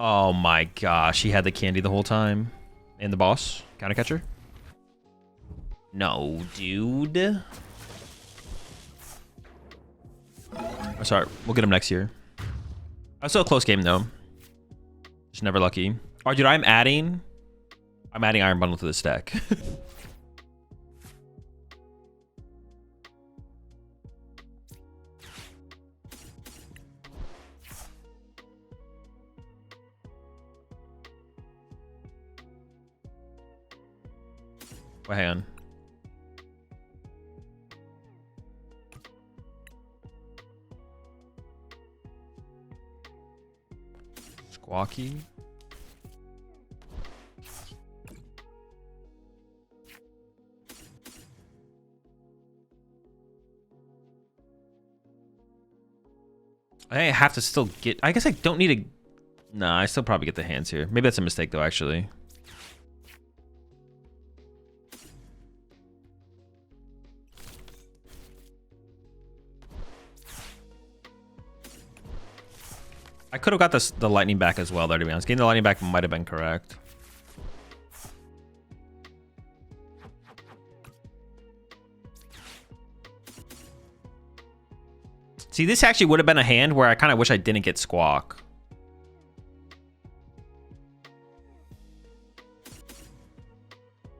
Oh my gosh, he had the candy the whole time. And the boss, counter catcher. No, dude. Oh, sorry, we'll get him next year. That's still a close game though. Just never lucky. Oh, dude, I'm adding Iron Bundle to this deck. Wait, hang on. Squawky. I have to still get... I guess I don't need a... Nah, I still probably get the hands here. Maybe that's a mistake though, actually. I could have got the lightning back as well, though, to be honest. Getting the lightning back might have been correct. See, this actually would have been a hand where I kind of wish I didn't get Squawk.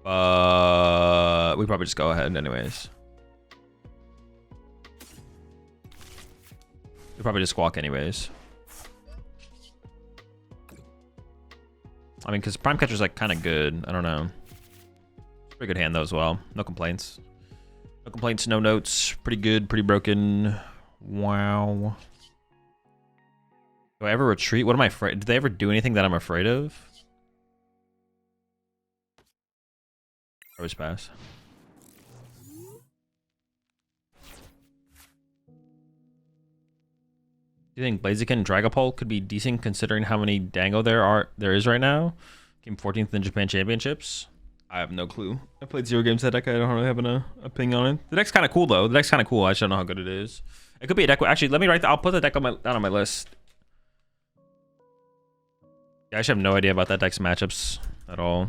We probably just go ahead anyways. We probably just Squawk anyways. I mean, because Prime Catcher's like kind of good. I don't know. Pretty good hand though as well. No complaints. No complaints, no notes. Pretty good, pretty broken. Wow. Do I ever retreat? What am I afraid? Did they ever do anything that I'm afraid of? Always pass. You think Blaziken Dragapult could be decent considering how many Dango there is right now? Came 14th in Japan Championships. I have no clue. I played 0 games that deck. I don't really have an opinion on it. The deck's kind of cool though. The deck's kind of cool. I just don't know how good it is. It could be a deck. Actually, let me write. I'll put the deck down on my list. Yeah, I actually have no idea about that deck's matchups at all.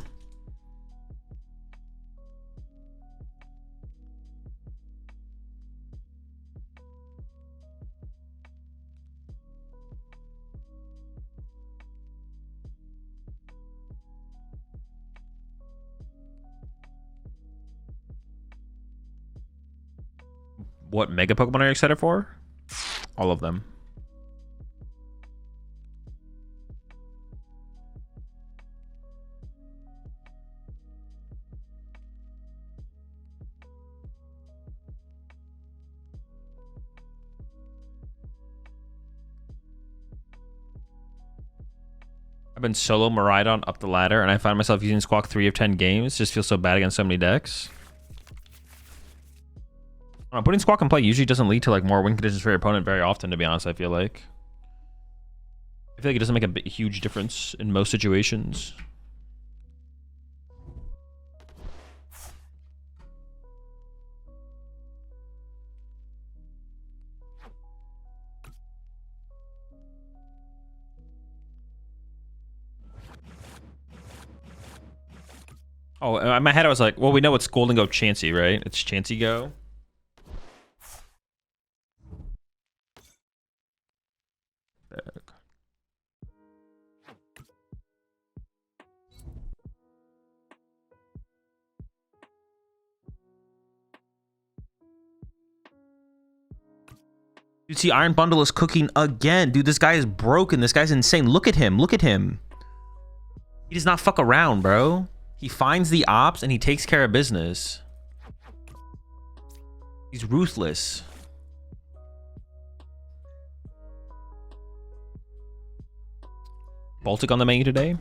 What Mega Pokemon are you excited for? All of them. I've been solo Miraidon up the ladder, and I find myself using Squawk 3 of 10 games. Just feels so bad against so many decks. Putting Squawk in play usually doesn't lead to like more win conditions for your opponent very often, to be honest. I feel like it doesn't make a huge difference in most situations. Oh, in my head I was like, well, we know it's Golden Go Chansey, right? It's Chansey Go. Dude, see, Iron Bundle is cooking again. Dude, this guy is broken. This guy's insane. Look at him. Look at him. He does not fuck around, bro. He finds the ops and he takes care of business. He's ruthless. Baltic on the menu today?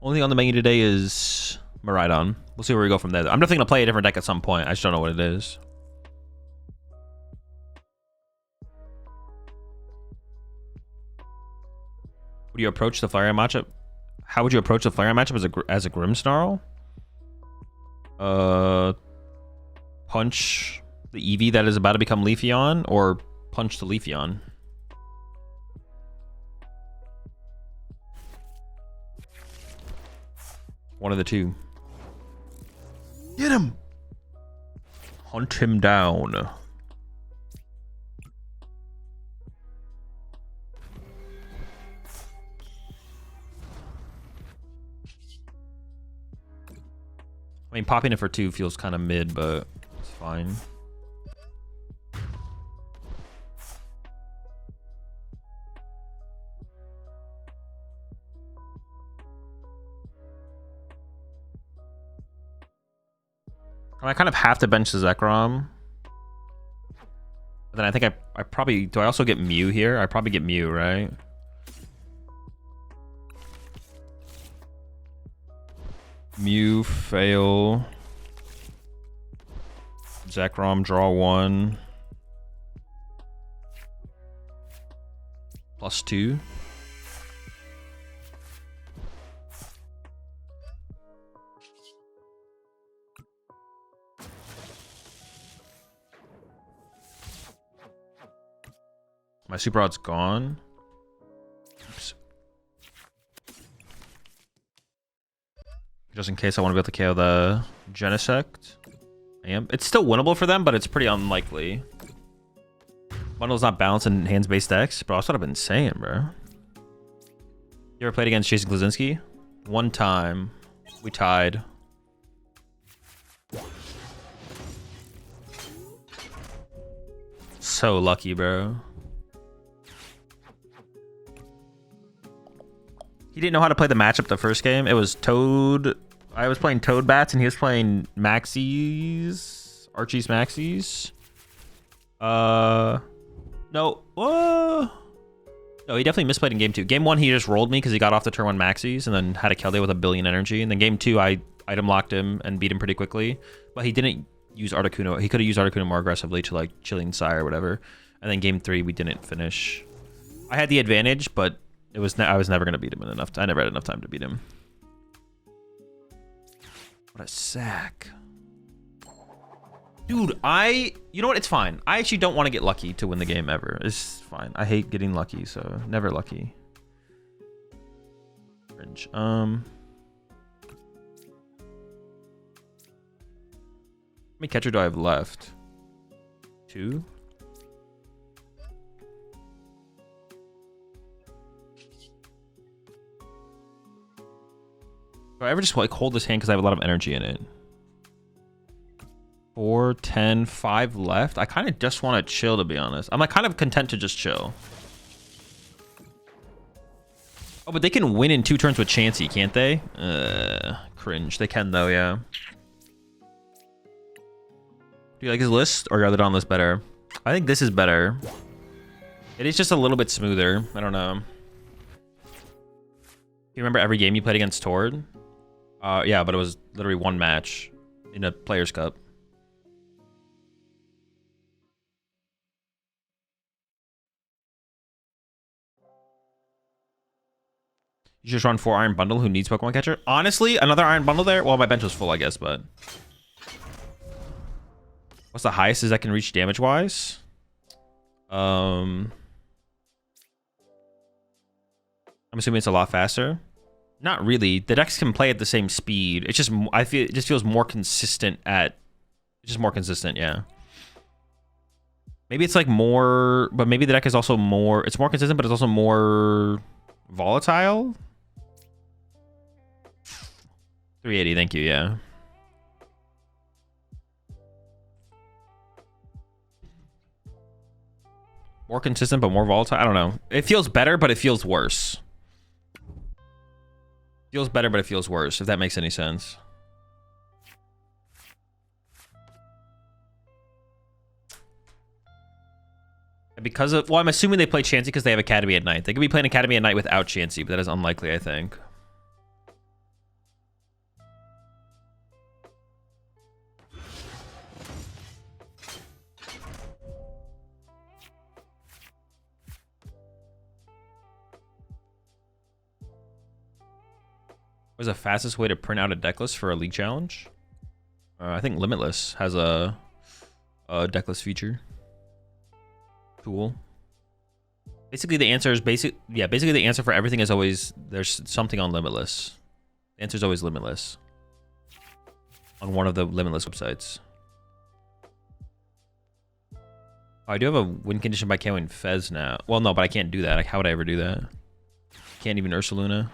Only thing on the menu today is Miraidon. We'll see where we go from there. I'm definitely going to play a different deck at some point. I just don't know what it is. Would you approach the Flareon matchup? How would you approach the Flareon matchup as a Grimmsnarl? Punch the Eevee that is about to become Leafeon, or punch the Leafeon? One of the two. Get him! Hunt him down. I mean, popping it for 2 feels kind of mid, but it's fine. I kind of have to bench the Zekrom. But then I think I probably... Do I also get Mew here? I probably get Mew, right? Mew, fail. Zekrom, draw 1. +2. My Super Rod's gone. Oops. Just in case I want to be able to KO the Genesect. It's still winnable for them, but it's pretty unlikely. Bundle's not balanced in hands-based decks, bro. That's what I've been saying, bro. You ever played against Jason Glazinski? One time. We tied. So lucky, bro. He didn't know how to play the matchup the first game. It was Toad. I was playing Toad Bats and he was playing Maxies. Archie's Maxies. No. No, he definitely misplayed in game 2. Game 1, he just rolled me because he got off the turn 1 Maxies and then had a Keldeo with 1 billion energy. And then game 2, I item locked him and beat him pretty quickly. But he didn't use Articuno. He could have used Articuno more aggressively to like Chilling Sire or whatever. And then game 3, we didn't finish. I had the advantage, but it was I was never gonna beat him in enough. I never had enough time to beat him. What a sack. Dude, you know what? It's fine. I actually don't want to get lucky to win the game ever. It's fine. I hate getting lucky, so never lucky. Cringe. How many catcher do I have left? 2? Do I ever just like hold this hand because I have a lot of energy in it? 4, 10, 5 left. I kind of just want to chill, to be honest. I'm like kind of content to just chill. Oh, but they can win in 2 turns with Chansey, can't they? Cringe. They can though, yeah. Do you like his list or are the on list better? I think this is better. It is just a little bit smoother. I don't know. You remember every game you played against Tord? Yeah, but it was literally 1 match in a Players' Cup. You just run 4 Iron Bundle. Who needs Pokemon Catcher? Honestly, another Iron Bundle there? Well, my bench was full, I guess, but... What's the highest is that can reach damage-wise? I'm assuming it's a lot faster. Not really. The decks can play at the same speed. It's just, I feel it just feels more consistent at... It's just more consistent, yeah. Maybe it's like more... But maybe the deck is also more... It's more consistent, but it's also more volatile? 380, thank you, yeah. More consistent, but more volatile? I don't know. It feels better, but it feels worse. Feels better, but it feels worse, if that makes any sense. And because of... Well, I'm assuming they play Chansey because they have Academy at night. They could be playing Academy at night without Chansey, but that is unlikely, I think. What's the fastest way to print out a deck list for a league challenge? I think Limitless has a deck list feature. Cool. Basically, the answer is basically the answer for everything is always there's something on Limitless. The answer is always Limitless on one of the Limitless websites. Oh, I do have a win condition by KOing Fez now. Well, no, but I can't do that. Like, how would I ever do that? Can't even Ursaluna.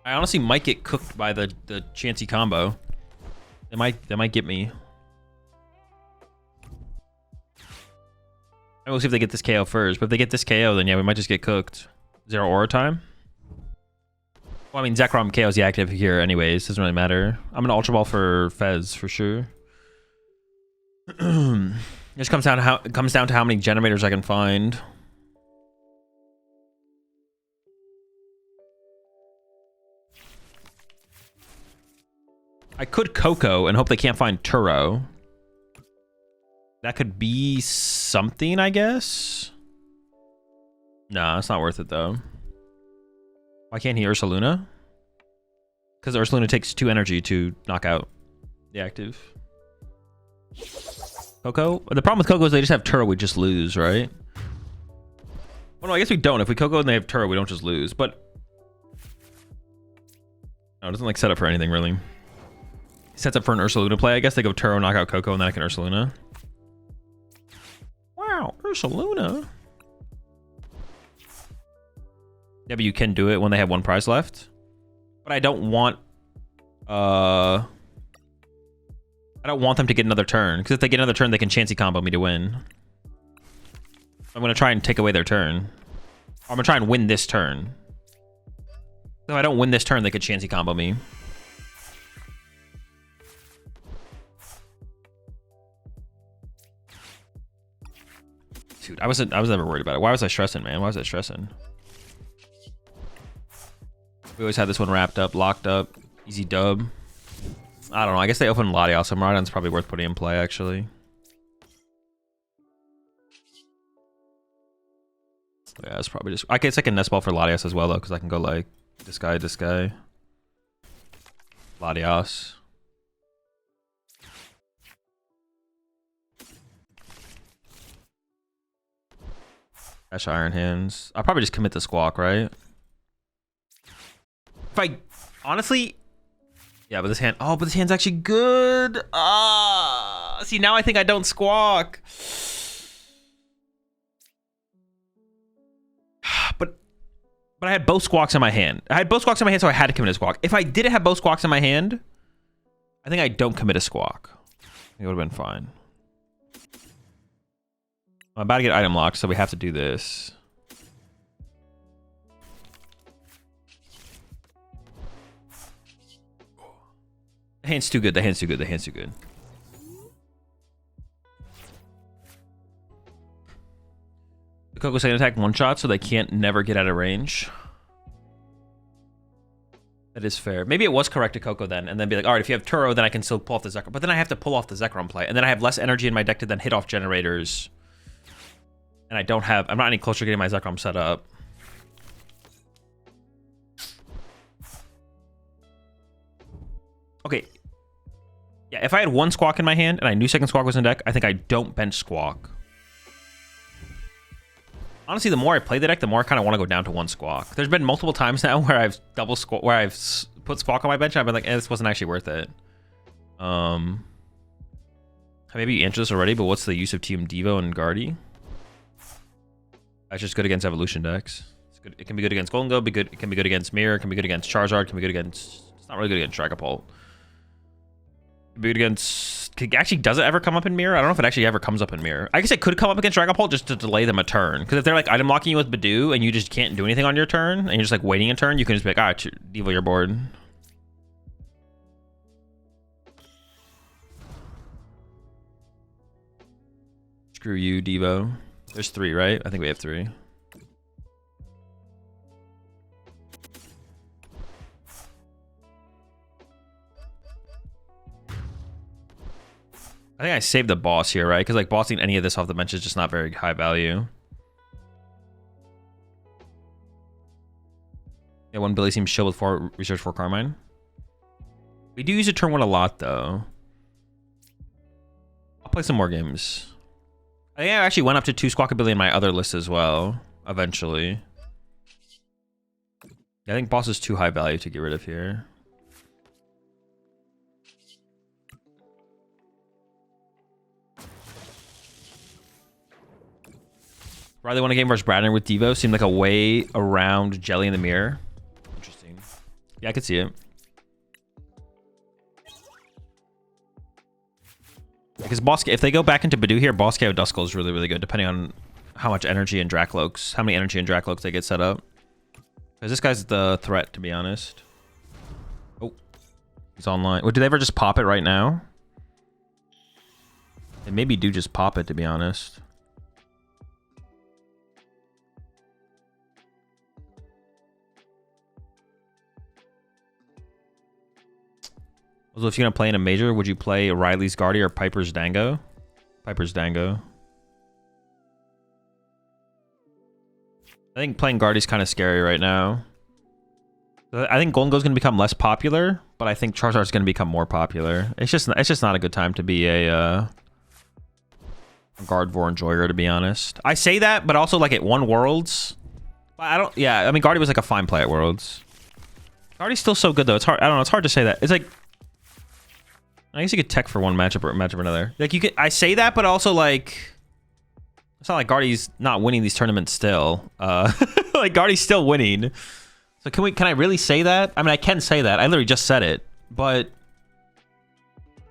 I honestly might get cooked by the Chansey combo. They might get me. I will see if they get this KO first, but if they get this KO, then yeah, we might just get cooked. 0 aura time. Well, I mean, Zekrom KO's the active here anyways. Doesn't really matter. I'm an Ultra Ball for Fez for sure. It just comes down to how many generators I can find. I could Koko and hope they can't find Turo. That could be something, I guess. Nah, it's not worth it though. Why can't he Ursaluna? Because Ursaluna takes 2 energy to knock out the active. Koko? The problem with Koko is they just have Turo, we just lose, right? Well, no, I guess we don't. If we Koko and they have Turo, we don't just lose. But no, it doesn't like set up for anything really. Sets up for an Ursaluna play. I guess they go Turo, knock out Koko, and then I can Ursaluna. Wow, Ursaluna. Yeah, but you can do it when they have 1 prize left. But I don't want... I don't want them to get another turn. Because if they get another turn, they can Chansey combo me to win. I'm going to try and take away their turn. Or I'm going to try and win this turn. If I don't win this turn, they could Chansey combo me. Dude, I was never worried about it. Why was I stressing, man? Why was I stressing? We always had this one wrapped up, locked up. Easy dub. I don't know. I guess they opened Latias, so Miraidon's probably worth putting in play, actually. Yeah, it's probably just... I guess I can Nest Ball for Latias as well, though, because I can go, like, this guy, Latias. Ash Iron Hands. I'll probably just commit the Squawk, right? If I... Honestly... Yeah, but this hand... Oh, but this hand's actually good! Ah! See, now I think I don't Squawk. But I had both Squawks in my hand. I had both Squawks in my hand, so I had to commit a Squawk. If I didn't have both Squawks in my hand, I think I don't commit a Squawk. It would have been fine. I'm about to get item locked, so we have to do this. The hand's too good. The hand's too good. The hand's too good. The Coco's second attack one shot, so they can't never get out of range. That is fair. Maybe it was correct to Koko then, and then be like, all right, if you have Turo, then I can still pull off the Zekrom. But then I have to pull off the Zekrom play, and then I have less energy in my deck to then hit off generators. And I don't have... I'm not any closer to getting my Zekrom set up. Okay. Yeah, if I had one Squawk in my hand, and I knew second Squawk was in deck, I think I don't bench Squawk. Honestly, the more I play the deck, the more I kind of want to go down to one Squawk. There's been multiple times now where I've put Squawk on my bench, and I've been like, this wasn't actually worth it. Maybe you answered this already, but what's the use of Team Devo and Guardy? That's just good against evolution decks. It's good. It can be good against Golden Go, it can be good against Mirror, it can be good against Charizard, it can be good against... It's not really good against Dragapult. It can be good against... Actually, does it ever come up in Mirror? I don't know if it actually ever comes up in Mirror. I guess it could come up against Dragapult just to delay them a turn. Because if they're like item locking you with Badoo and you just can't do anything on your turn, and you're just like waiting a turn, you can just be like, alright, Devo, you're bored. Screw you, Devo. There's 3, right? I think we have 3. I think I saved the boss here, right? Because like bossing any of this off the bench is just not very high value. Yeah, one Billy seems chill with 4 research for Carmine. We do use a turn 1 a lot though. I'll play some more games. I think I actually went up to 2 Squawkabilly in my other list as well, eventually. Yeah, I think boss is too high value to get rid of here. Riley won a game versus Bradner with Devo. Seemed like a way around Jelly in the Mirror. Interesting. Yeah, I could see it. Because boss, if they go back into Badoo here, boss KO Duskull is really, really good, depending on how much energy and Drakloaks, how many energy and Drakloaks they get set up. Because this guy's the threat, to be honest. Oh, he's online. Well, do they ever just pop it right now? They maybe do just pop it, to be honest. Also, if you're going to play in a major, would you play Riley's Guardy or Piper's Dango? Piper's Dango. I think playing Guardy's kind of scary right now. I think Golden Go's going to become less popular, but I think Charizard's going to become more popular. It's just not a good time to be a Gardevoir enjoyer, to be honest. I say that, but also like it won Worlds. I don't. Yeah, I mean Guardy was like a fine play at Worlds. Guardy's still so good though. It's hard. I don't know. It's hard to say that. It's like. I guess you could tech for one matchup or another. Like you could, I say that, but also like, it's not like Guardy's not winning these tournaments still. Like Guardy's still winning. So can I really say that? I mean, I can say that. I literally just said it, but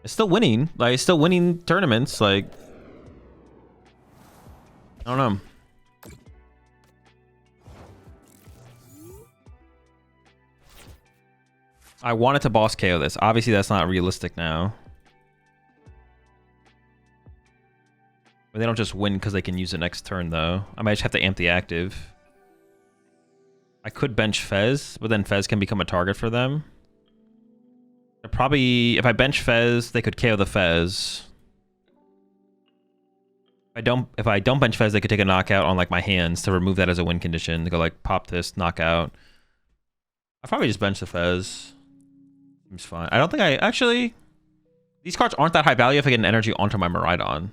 it's still winning. Like it's still winning tournaments. Like I don't know. I wanted to boss KO this. Obviously, that's not realistic now. But they don't just win because they can use it next turn, though. I might just have to amp the active. I could bench Fez, but then Fez can become a target for them. Probably, if I bench Fez, they could KO the Fez. If I don't bench Fez, they could take a knockout on like my hands to remove that as a win condition. To go like pop this, knockout. I'll probably just bench the Fez. Seems fine. I don't think I actually... These cards aren't that high value if I get an energy onto my Miraidon.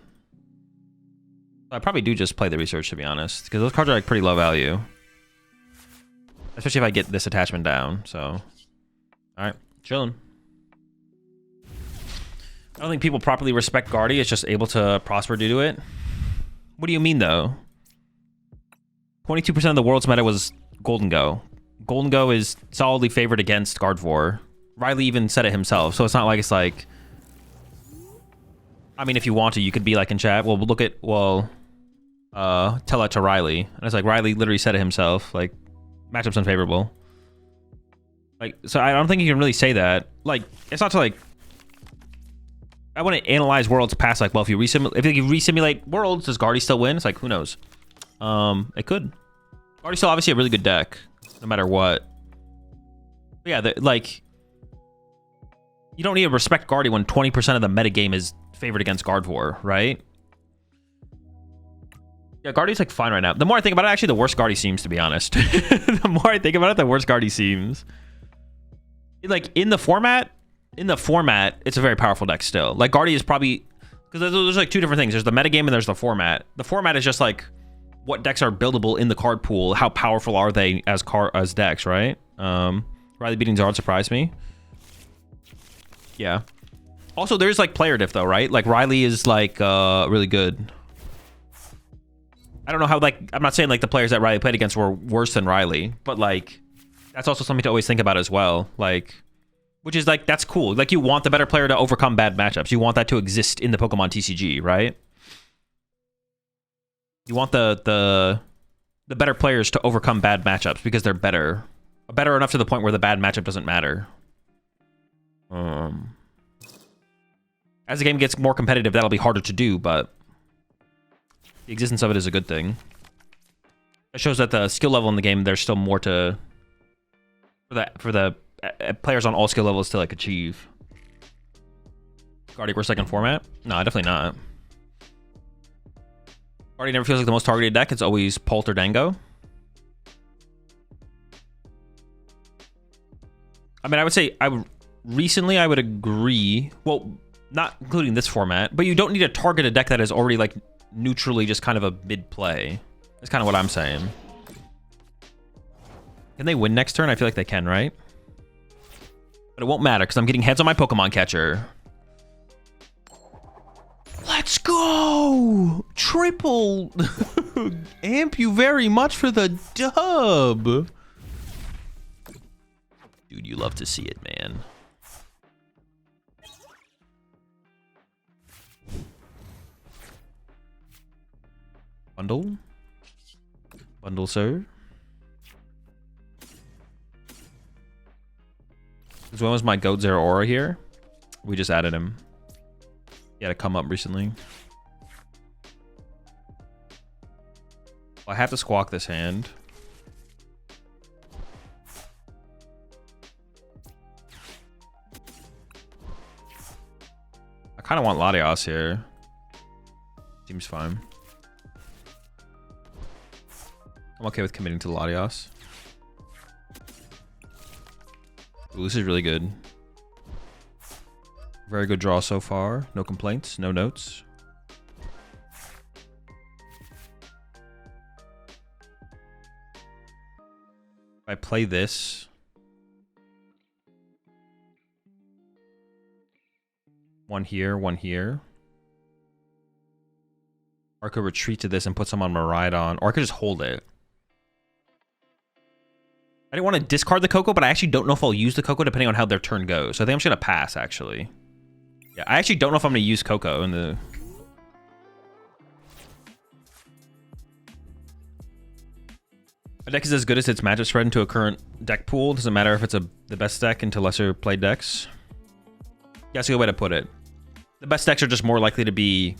I probably do just play the research, to be honest. Because those cards are like pretty low value. Especially if I get this attachment down, so... Alright, chilling. I don't think people properly respect Guardy. It's just able to prosper due to it. What do you mean, though? 22% of the world's meta was Golden Go. Golden Go is solidly favored against Gardevoir. Riley even said it himself, so it's not like it's like... I mean, if you want to, you could be like in chat, well, look at, well, tell that to Riley. And it's like, Riley literally said it himself, like, matchup's unfavorable. Like, so I don't think you can really say that. Like, it's not to like... I want to analyze worlds past like, well, if you resimulate worlds, does Guardy still win? It's like, who knows? It could. Guardy's still obviously a really good deck, no matter what. But yeah, like, you don't need to respect Guardy when 20% of the metagame is favored against Gardevoir, right? Yeah, Guardy's like fine right now. The more I think about it, actually, the worse Guardy seems, to be honest. The more I think about it, the worse Guardy seems. Like in the format, it's a very powerful deck still. Like Guardy is probably, because there's like two different things. There's the metagame and there's the format. The format is just like what decks are buildable in the card pool. How powerful are they as decks, right? Riley beating Zard surprised me. Yeah. Also, there's like player diff though, right? Like Riley is like really good. I don't know how, like, I'm not saying like the players that Riley played against were worse than Riley, but like that's also something to always think about as well. Like, which is like, that's cool. Like you want the better player to overcome bad matchups. You want that to exist in the Pokemon TCG, right? You want the better players to overcome bad matchups because they're better enough to the point where the bad matchup doesn't matter. As the game gets more competitive, that'll be harder to do, but the existence of it is a good thing. It shows that the skill level in the game, there's still more to for the players on all skill levels to like achieve. Guardy worse second format? No, definitely not. Guardy never feels like the most targeted deck. It's always Pult or Dango. I mean, I would say recently I would agree. Well, not including this format, but you don't need to target a deck that is already like neutrally just kind of a mid play. That's kind of what I'm saying. Can they win next turn? I feel like they can, right? But it won't matter because I'm getting heads on my Pokemon Catcher. Let's go! Triple! Amp you very much for the dub! Dude, you love to see it, man. Bundle? Bundle, sir? Because when was my Goat Zero Aura here? We just added him. He had to come up recently. Well, I have to squawk this hand. I kind of want Latias here. Seems fine. I'm okay with committing to Latias. Ooh, this is really good. Very good draw so far. No complaints, no notes. If I play this, one here, one here. Or I could retreat to this and put some on Miraidon, or I could just hold it. I didn't want to discard the Koko, but I actually don't know if I'll use the Koko depending on how their turn goes. So I think I'm just going to pass, actually. Yeah, I actually don't know if I'm going to use Koko in the... A deck is as good as its matchup spread into a current deck pool. Doesn't matter if it's the best deck into lesser played decks. Yeah, that's a good way to put it. The best decks are just more likely to be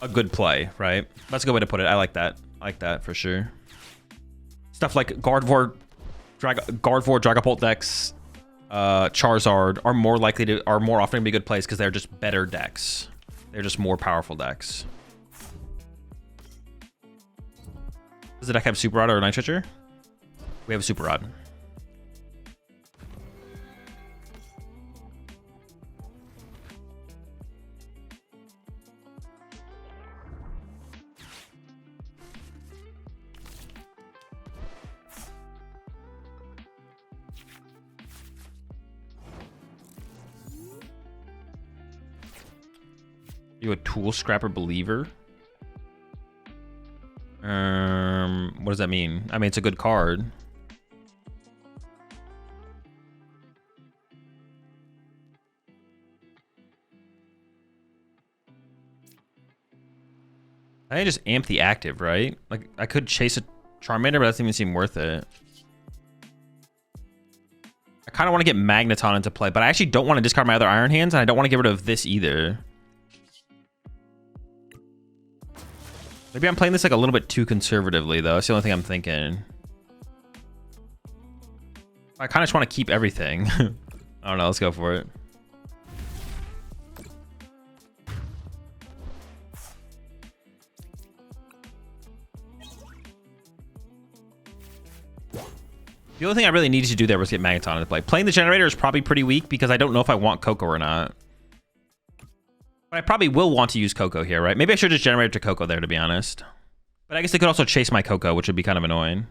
a good play, right? That's a good way to put it. I like that. I like that for sure. Stuff like Gardevoir, Dragapult decks, Charizard are more often to be good plays because they're just better decks. They're just more powerful decks. Does the deck have Super Rod or Night Switcher? We have a Super Rod. You a Tool Scrapper Believer? What does that mean? I mean, it's a good card. I just amp the active, right? Like, I could chase a Charmander, but that doesn't even seem worth it. I kind of want to get Magneton into play, but I actually don't want to discard my other Iron Hands, and I don't want to get rid of this either. Maybe I'm playing this like a little bit too conservatively, though. That's the only thing I'm thinking. I kind of just want to keep everything. I don't know. Let's go for it. The only thing I really needed to do there was get Magneton into play. Playing the generator is probably pretty weak because I don't know if I want Koko or not. But I probably will want to use Koko here, right? Maybe I should just generate to Koko there, to be honest. But I guess they could also chase my Koko, which would be kind of annoying.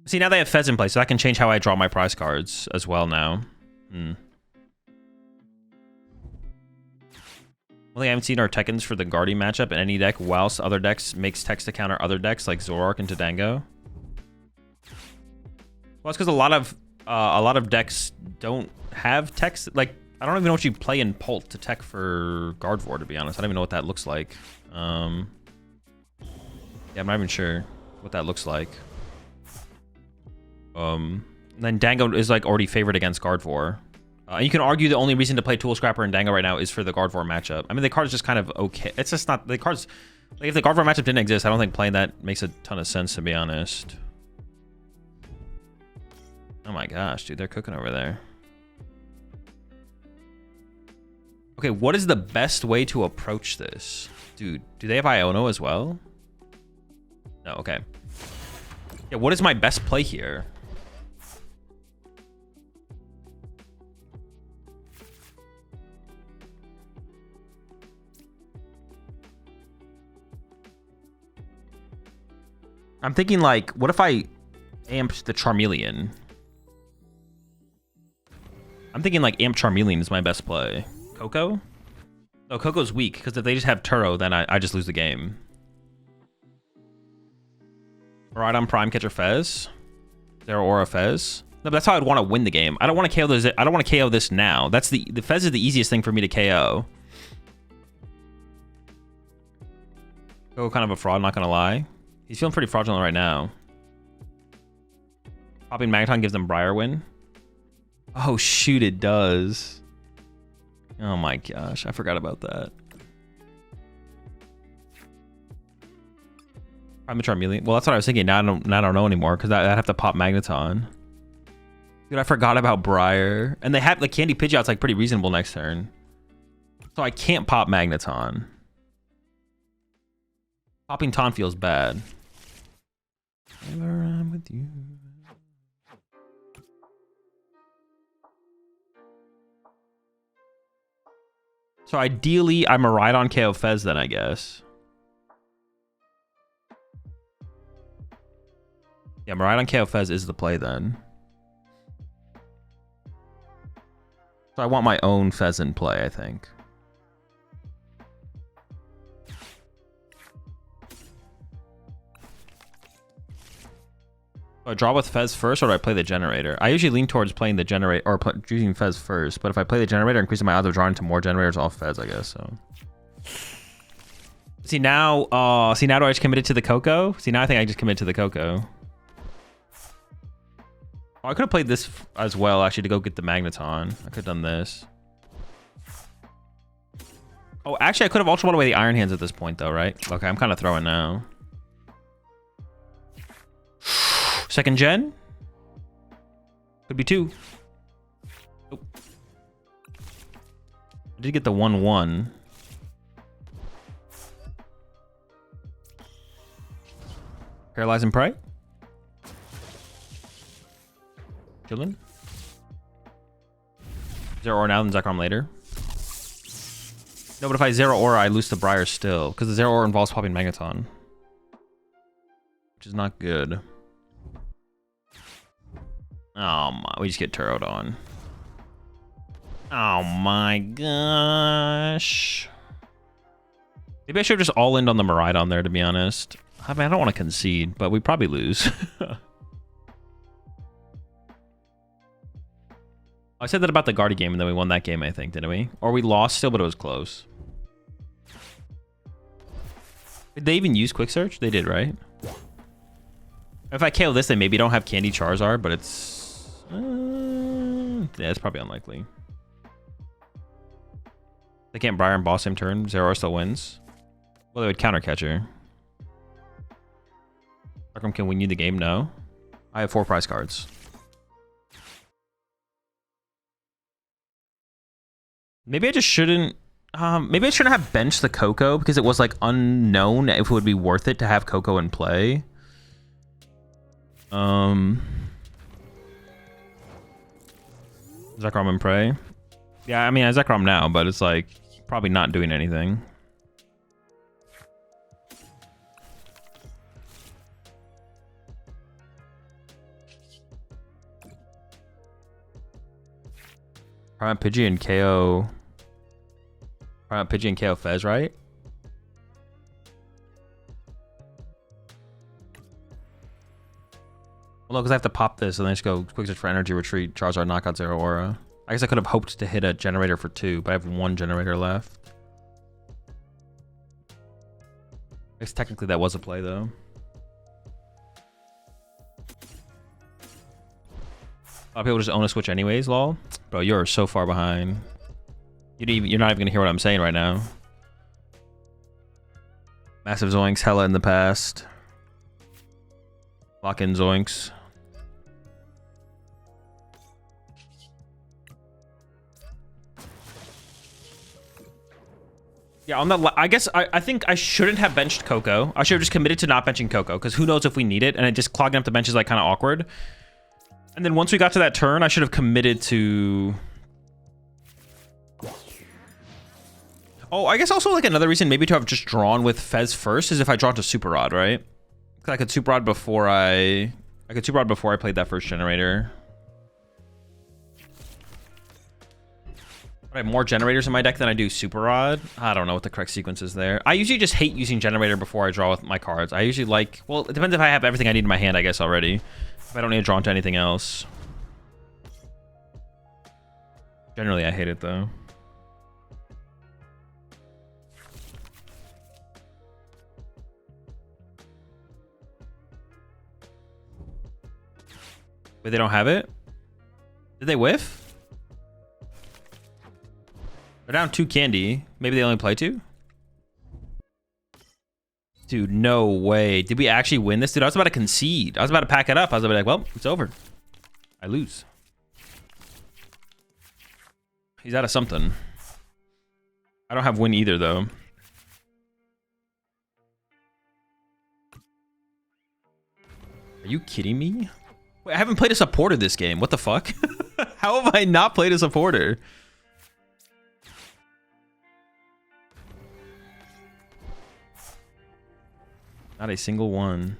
See, now they have Fez in place, so that can change how I draw my prize cards as well now. One thing I haven't seen are Tekkens for the Guardian matchup in any deck, whilst other decks makes text to counter other decks like Zoroark and Tadango. Well, it's because a lot of decks don't have text. Like, I don't even know what you play in Pult to tech for Gardevoir, to be honest. I don't even know what that looks like. Yeah, I'm not even sure what that looks like. And then Dango is like already favored against Gardevoir. You can argue the only reason to play Tool Scrapper and Dango right now is for the Gardevoir matchup. I mean, the card's just kind of okay. It's just not the cards. Like, if the Gardevoir matchup didn't exist, I don't think playing that makes a ton of sense, to be honest. Oh my gosh, dude, they're cooking over there. Okay, what is the best way to approach this? Dude, do they have Iono as well? No, okay. Yeah, what is my best play here? I'm thinking, like, what if I amped the Charmeleon? I'm thinking, like, amp Charmeleon is my best play. Koko? No, Koko's weak, because if they just have Turo, then I just lose the game. Miraidon Prime Catcher Fez. Zero Aura Fez. No, but that's how I'd want to win the game. I don't want to KO this. I don't want to KO this now. That's the Fez is the easiest thing for me to KO. Koko kind of a fraud, not gonna lie. He's feeling pretty fraudulent right now. Popping Magneton gives them Briarwind. Oh shoot, it does. Oh my gosh, I forgot about that. I'm a Charmeleon. Well, that's what I was thinking. Now I don't know anymore because I'd have to pop Magneton. Dude, I forgot about Briar. And they have the Candy Pidgeot's like pretty reasonable next turn. So I can't pop Magneton. Popping Ton feels bad. Whenever I'm with you. So ideally, I'm a Miraidon KO Fez then, I guess. Yeah, Miraidon KO Fez is the play then. So I want my own Fez in play, I think. Do I draw with Fez first, or do I play the generator? I usually lean towards playing the generator, or using Fez first. But if I play the generator, increasing my odds of drawing to more generators off Fez, I guess. So. See now, do I just committed to the Koko? See, now I think I just committed to the Koko. Oh, I could have played this as well, actually, to go get the Magneton. I could have done this. Oh, actually, I could have Ultra Balled away the Iron Hands at this point, though, right? Okay, I'm kind of throwing now. Second gen? Could be 2. Oh. I did get the 1/1. Paralyze and Pray. Chillin'. Zero Aura now, then Zekrom later. No, but if I Zero Aura, I lose the Briar still. Because the Zero Aura involves popping Magneton. Which is not good. Oh my, we just get turret on. Oh my gosh. Maybe I should have just all-in on the Miraidon there, to be honest. I mean, I don't want to concede, but we probably lose. I said that about the Guardy game, and then we won that game, I think, didn't we? Or we lost still, but it was close. Did they even use Quick Search? They did, right? If I KO this, they maybe don't have Candy Charizard, but it's... yeah, it's probably unlikely. They can't Briar and Boss same turn. Zero still wins. Well, they would counter Catcher. Zekrom can win you the game? No. I have 4 prize cards. Maybe I just shouldn't... maybe I shouldn't have benched the Koko because it was like unknown if it would be worth it to have Koko in play. Zekrom and Prey. Yeah, I mean, I Zekrom now, but it's like probably not doing anything. Prime Pidgey and KO. Prime Pidgey and KO Fez, right? Well, no, because I have to pop this and then just go Quick Search for Energy Retreat, Charizard, Knockout, Zero Aura. I guess I could have hoped to hit a generator for 2, but I have 1 generator left. I guess technically that was a play, though. A lot of people just own a Switch anyways, lol. Bro, you're so far behind. You're not even gonna hear what I'm saying right now. Massive Zoinks, hella in the past. Lock in Zoinks. Yeah, on the I guess I think I shouldn't have benched Koko. I should have just committed to not benching Koko, because who knows if we need it, and it just clogging up the bench is like kind of awkward. And then once we got to that turn, I should have committed to... Oh, I guess also like another reason maybe to have just drawn with Fez first is if I draw to Super Rod, right? Because I could Super Rod before I played that first generator. I have more generators in my deck than I do Super Rod. I don't know what the correct sequence is there. I usually just hate using generator before I draw with my cards. I usually like... Well, it depends if I have everything I need in my hand, I guess, already. If I don't need to draw into anything else. Generally, I hate it, though. Wait, they don't have it? Did they whiff? They're down 2 candy. Maybe they only play 2? Dude, no way. Did we actually win this? Dude, I was about to concede. I was about to pack it up. I was about to be like, well, it's over. I lose. He's out of something. I don't have win either, though. Are you kidding me? Wait, I haven't played a supporter this game. What the fuck? How have I not played a supporter? Not a single one.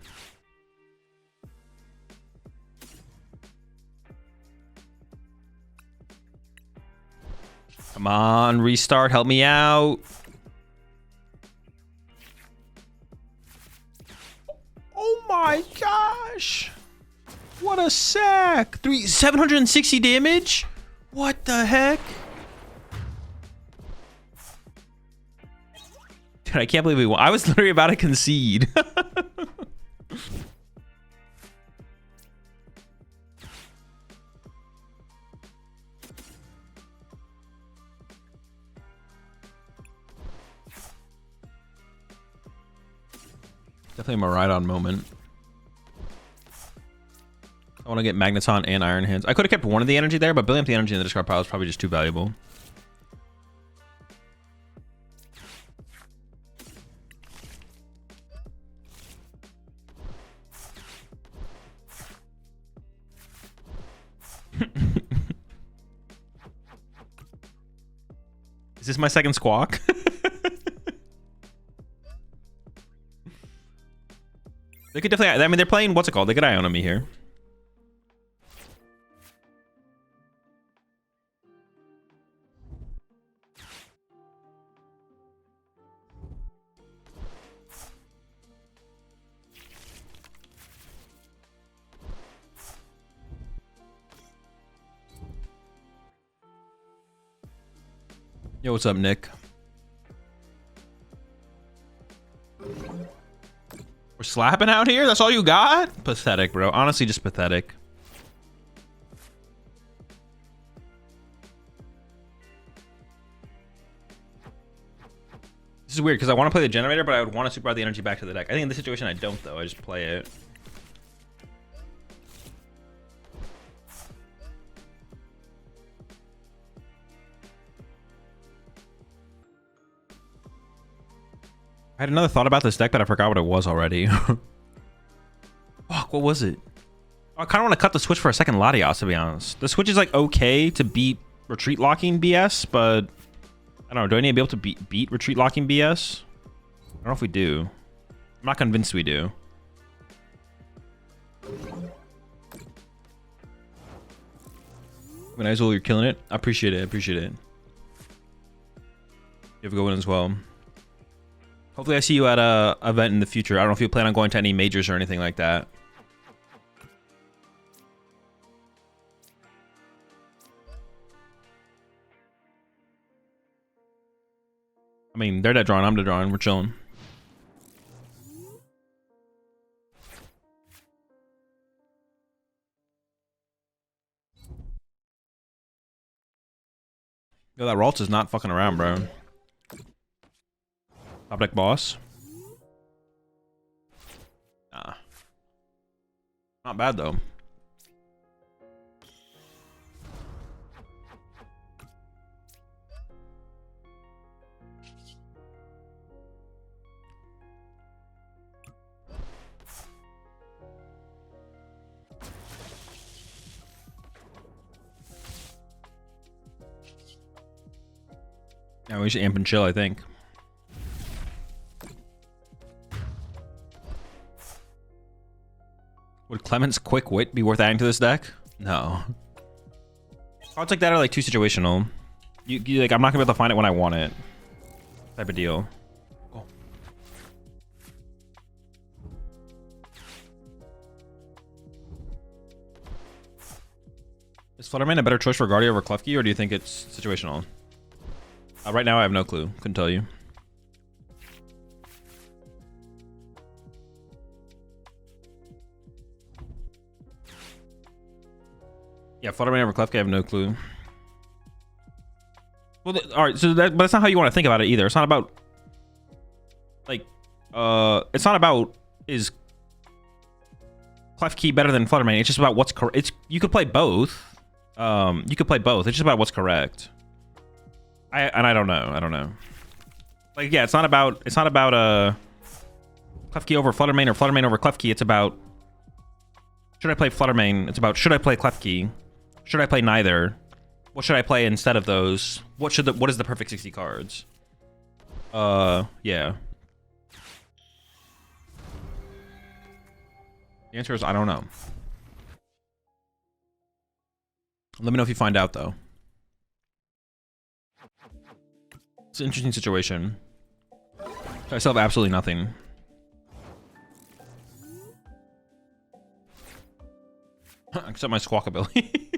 Come on, restart. Help me out. Oh my gosh. What a sack. 760 damage? What the heck? Dude, I can't believe we won. I was literally about to concede. Definitely a Miraidon moment. want to get Magneton and Iron Hands. I could have kept one of the energy there, but building up the energy in the discard pile is probably just too valuable. Is this my second squawk? They could definitely, I mean, they're playing, what's it called? They could Ion on me here. Yo, what's up, Nick? We're slapping out here? That's all you got? Pathetic, bro. Honestly, just pathetic. This is weird because I want to play the generator, but I would want to super out the energy back to the deck. I think in this situation I don't, though. I just play it. I had another thought about this deck, but I forgot what it was already. Fuck, what was it? I kind of want to cut the switch for a second Latias, to be honest. The switch is like okay to beat retreat locking BS, but I don't know. Do I need to be able to beat retreat locking BS? I don't know if we do. I'm not convinced we do. When Azul, you're killing it. I appreciate it. I appreciate it. You have a good one as well. Hopefully I see you at a event in the future. I don't know if you plan on going to any majors or anything like that. I mean, they're dead drawing. I'm dead drawing. We're chilling. Yo, that Ralts is not fucking around, bro. Top deck boss. Nah. Not bad, though. Yeah, we should amp and chill, I think. Would Clement's quick wit be worth adding to this deck? No. Cards like that are like too situational. You like, I'm not gonna be able to find it when I want it. Type of deal. Oh. Is Flutterman a better choice for Guardia over Klefki, or do you think it's situational? Right now I have no clue. Couldn't tell you. Yeah, Flutterman over Klefki, I have no clue. Well, all right, so but that's not how you want to think about it either. It's not about, like, it's not about is Klefki better than Flutterman. It's just about what's correct. It's, you could play both. You could play both. It's just about what's correct. I don't know. I don't know. Like, yeah, it's not about Klefki over Fluttermane or Fluttermane over Klefki. It's about, should I play Fluttermane? It's about, should I play Klefki? Should I play neither? What should I play instead of those? What is the perfect 60 cards? Yeah. The answer is I don't know. Let me know if you find out, though. It's an interesting situation. I still have absolutely nothing. Except my Squawkabilly.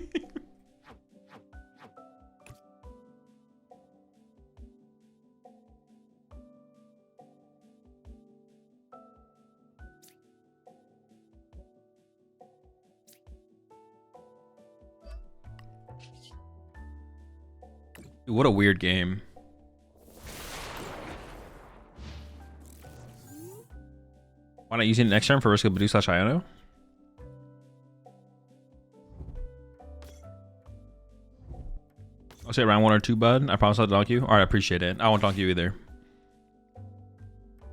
Dude, what a weird game. Why not using it next turn for risk of Badu / Iono? I'll say round 1 or 2, bud. I promise I'll donk you. All right, I appreciate it. I won't donk you either.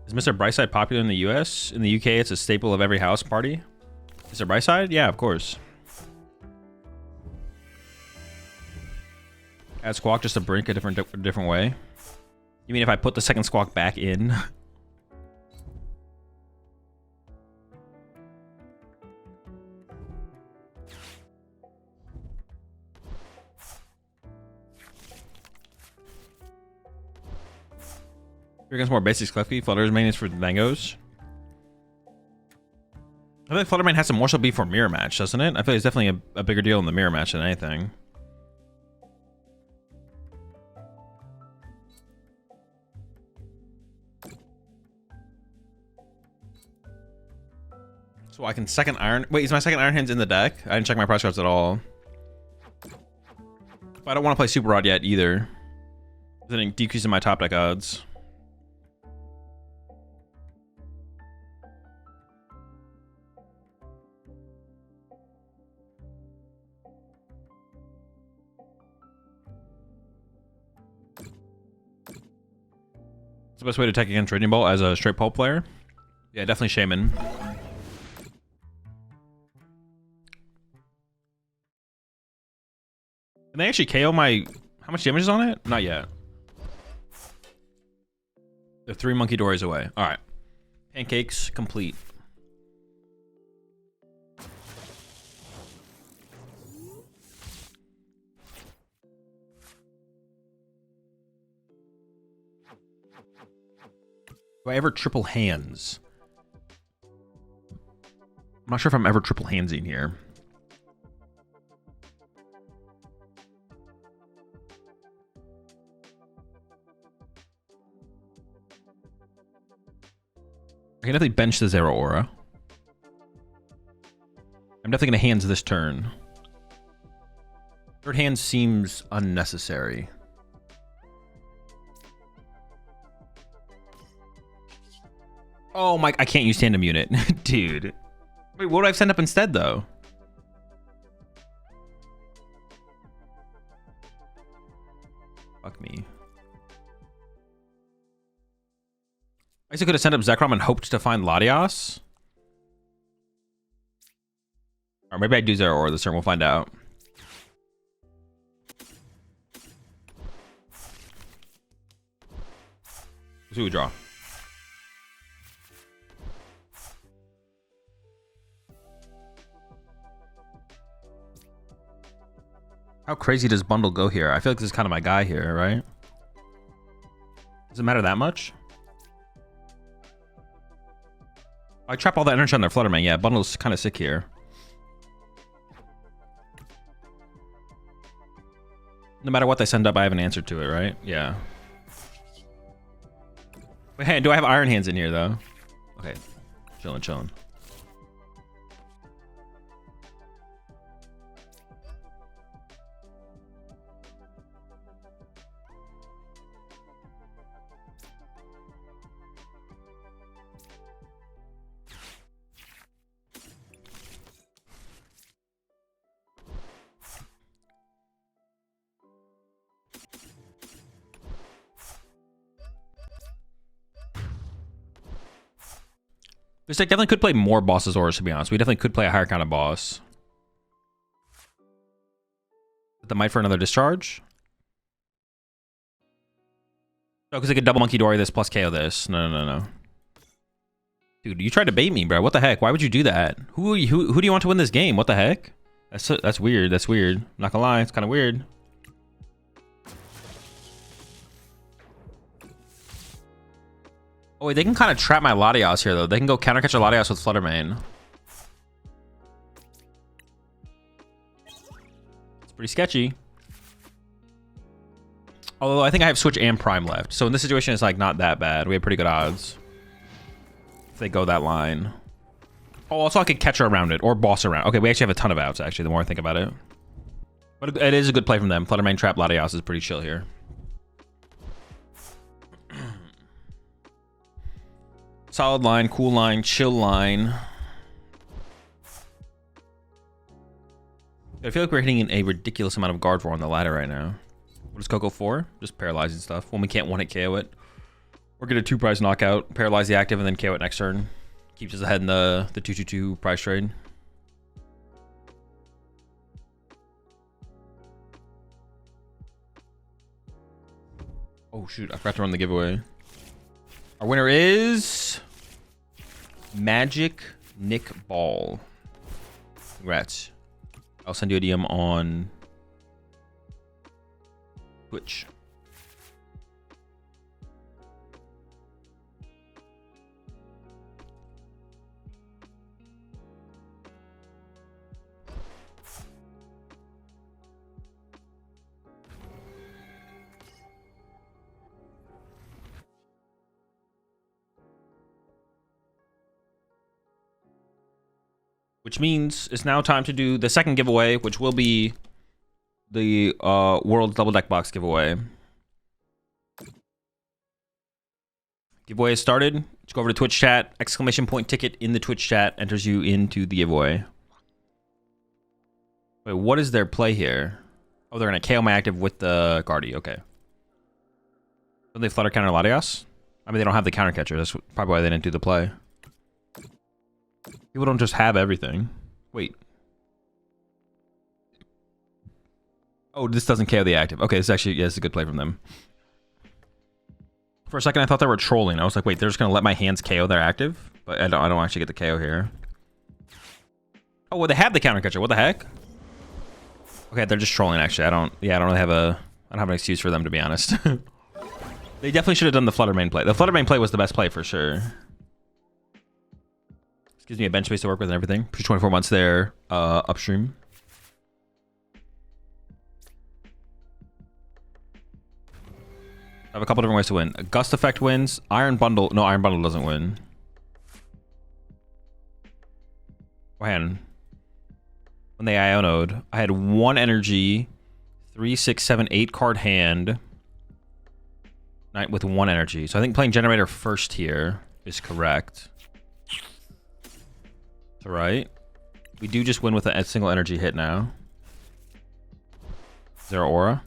Is Mr. Brightside popular in the US? In the UK, it's a staple of every house party. Mr. Brightside? Yeah, of course. Add Squawk just to brink a different way. You mean if I put the second Squawk back in? Here comes more basics, Klefki. Flutter's maintenance for mangoes. I think Fluttermane has to more so be for mirror match, doesn't it? I feel like it's definitely a bigger deal in the mirror match than anything. So I can second Iron... Wait, is my second Iron Hands in the deck? I didn't check my price cards at all. But I don't want to play Super Rod yet either. Then decreasing my top deck odds. What's the best way to attack against Raging Ball as a straight pole player? Yeah, definitely Shaman. Can they actually KO my... How much damage is on it? Not yet. They're 3 Munkidoris away. Alright. Pancakes complete. Do I ever triple hands? I'm not sure if I'm ever triple handsing here. I can definitely bench the Zero Aura. I'm definitely going to hands this turn. Third hand seems unnecessary. Oh my, I can't use Tandem Unit. Dude. Wait, what do I send up instead though? Fuck me. I guess I could have sent up Zekrom and hoped to find Latias. Or maybe I do Zero Aura this turn, we'll find out. Let's see what we draw. How crazy does Bundle go here? I feel like this is kind of my guy here, right? Does it matter that much? I trap all that energy on their Fluttermane. Yeah, Bundle's kind of sick here. No matter what they send up, I have an answer to it, right? Yeah. Wait, hey, do I have Iron Hands in here, though? Okay. Chillin', chillin'. This deck definitely could play more bosses Auras, to be honest. We definitely could play a higher kind of boss. The Might for another discharge? No, because I could double Munkidori this plus KO this. No. Dude, you tried to bait me, bro. What the heck? Why would you do that? Who do you want to win this game? What the heck? That's weird. That's weird. I'm not gonna lie, it's kind of weird. Oh, wait, they can kind of trap my Latias here, though. They can go counter catch a Latias with Fluttermane. It's pretty sketchy. Although I think I have Switch and Prime left. So in this situation, it's like not that bad. We have pretty good odds. If they go that line. Oh, also I could catcher around it or boss around. Okay, we actually have a ton of outs, actually, the more I think about it. But it is a good play from them. Fluttermane trap Latias is pretty chill here. Solid line, cool line, chill line. I feel like we're hitting a ridiculous amount of guard for on the ladder right now. What What is Koko for? Just paralyzing stuff. When we can't one-hit KO it. Or get a 2-prize knockout, paralyze the active, and then KO it next turn. Keeps us ahead in the 2/2/2 prize trade. Oh shoot, I forgot to run the giveaway. Our winner is Magic Nick Ball. Congrats. I'll send you a DM on Twitch. Which means it's now time to do the second giveaway, which will be the World Double Deck Box giveaway. Giveaway is started. Just go over to Twitch chat. ! ticket in the Twitch chat enters you into the giveaway. Wait, what is their play here? Oh, they're going to KO my active with the Guardy. Okay. Don't they flutter counter Latias? I mean, they don't have the counter catcher. That's probably why they didn't do the play. People don't just have everything. Wait. Oh, this doesn't KO the active. Okay, this actually, yeah, this is a good play from them. For a second, I thought they were trolling. I was like, wait, they're just going to let my hands KO their active? But I don't actually get the KO here. Oh, well, they have the counter catcher. What the heck? Okay, they're just trolling, actually. I don't really have an excuse for them, to be honest. They definitely should have done the Flutter Mane play. The Flutter Mane play was the best play for sure. Gives me a bench space to work with and everything. Push 24 months there, upstream. I have a couple different ways to win. A Gust Effect wins. Iron Bundle. No, Iron Bundle doesn't win. Oh, hand. When they Ionoed, I had 1 energy, 3, 6, 7, 8 card hand. With 1 energy. So I think playing Generator first here is correct. Right. We do just win with a single energy hit now. Zero Aura.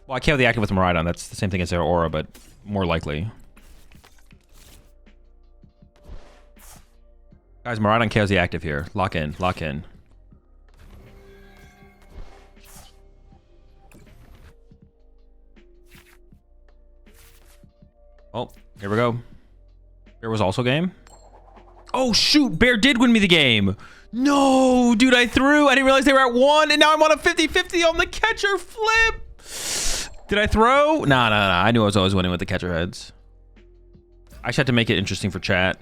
Well, I KO the active with Miraidon. That's the same thing as Zero Aura, but more likely. Guys, Miraidon KOs the active here. Lock in. Lock in. Oh, here we go. There was also game. Oh, shoot. Bear did win me the game. No, dude, I threw. I didn't realize they were at 1, and now I'm on a 50-50 on the catcher flip. Did I throw? Nah. I knew I was always winning with the catcher heads. I just had to make it interesting for chat.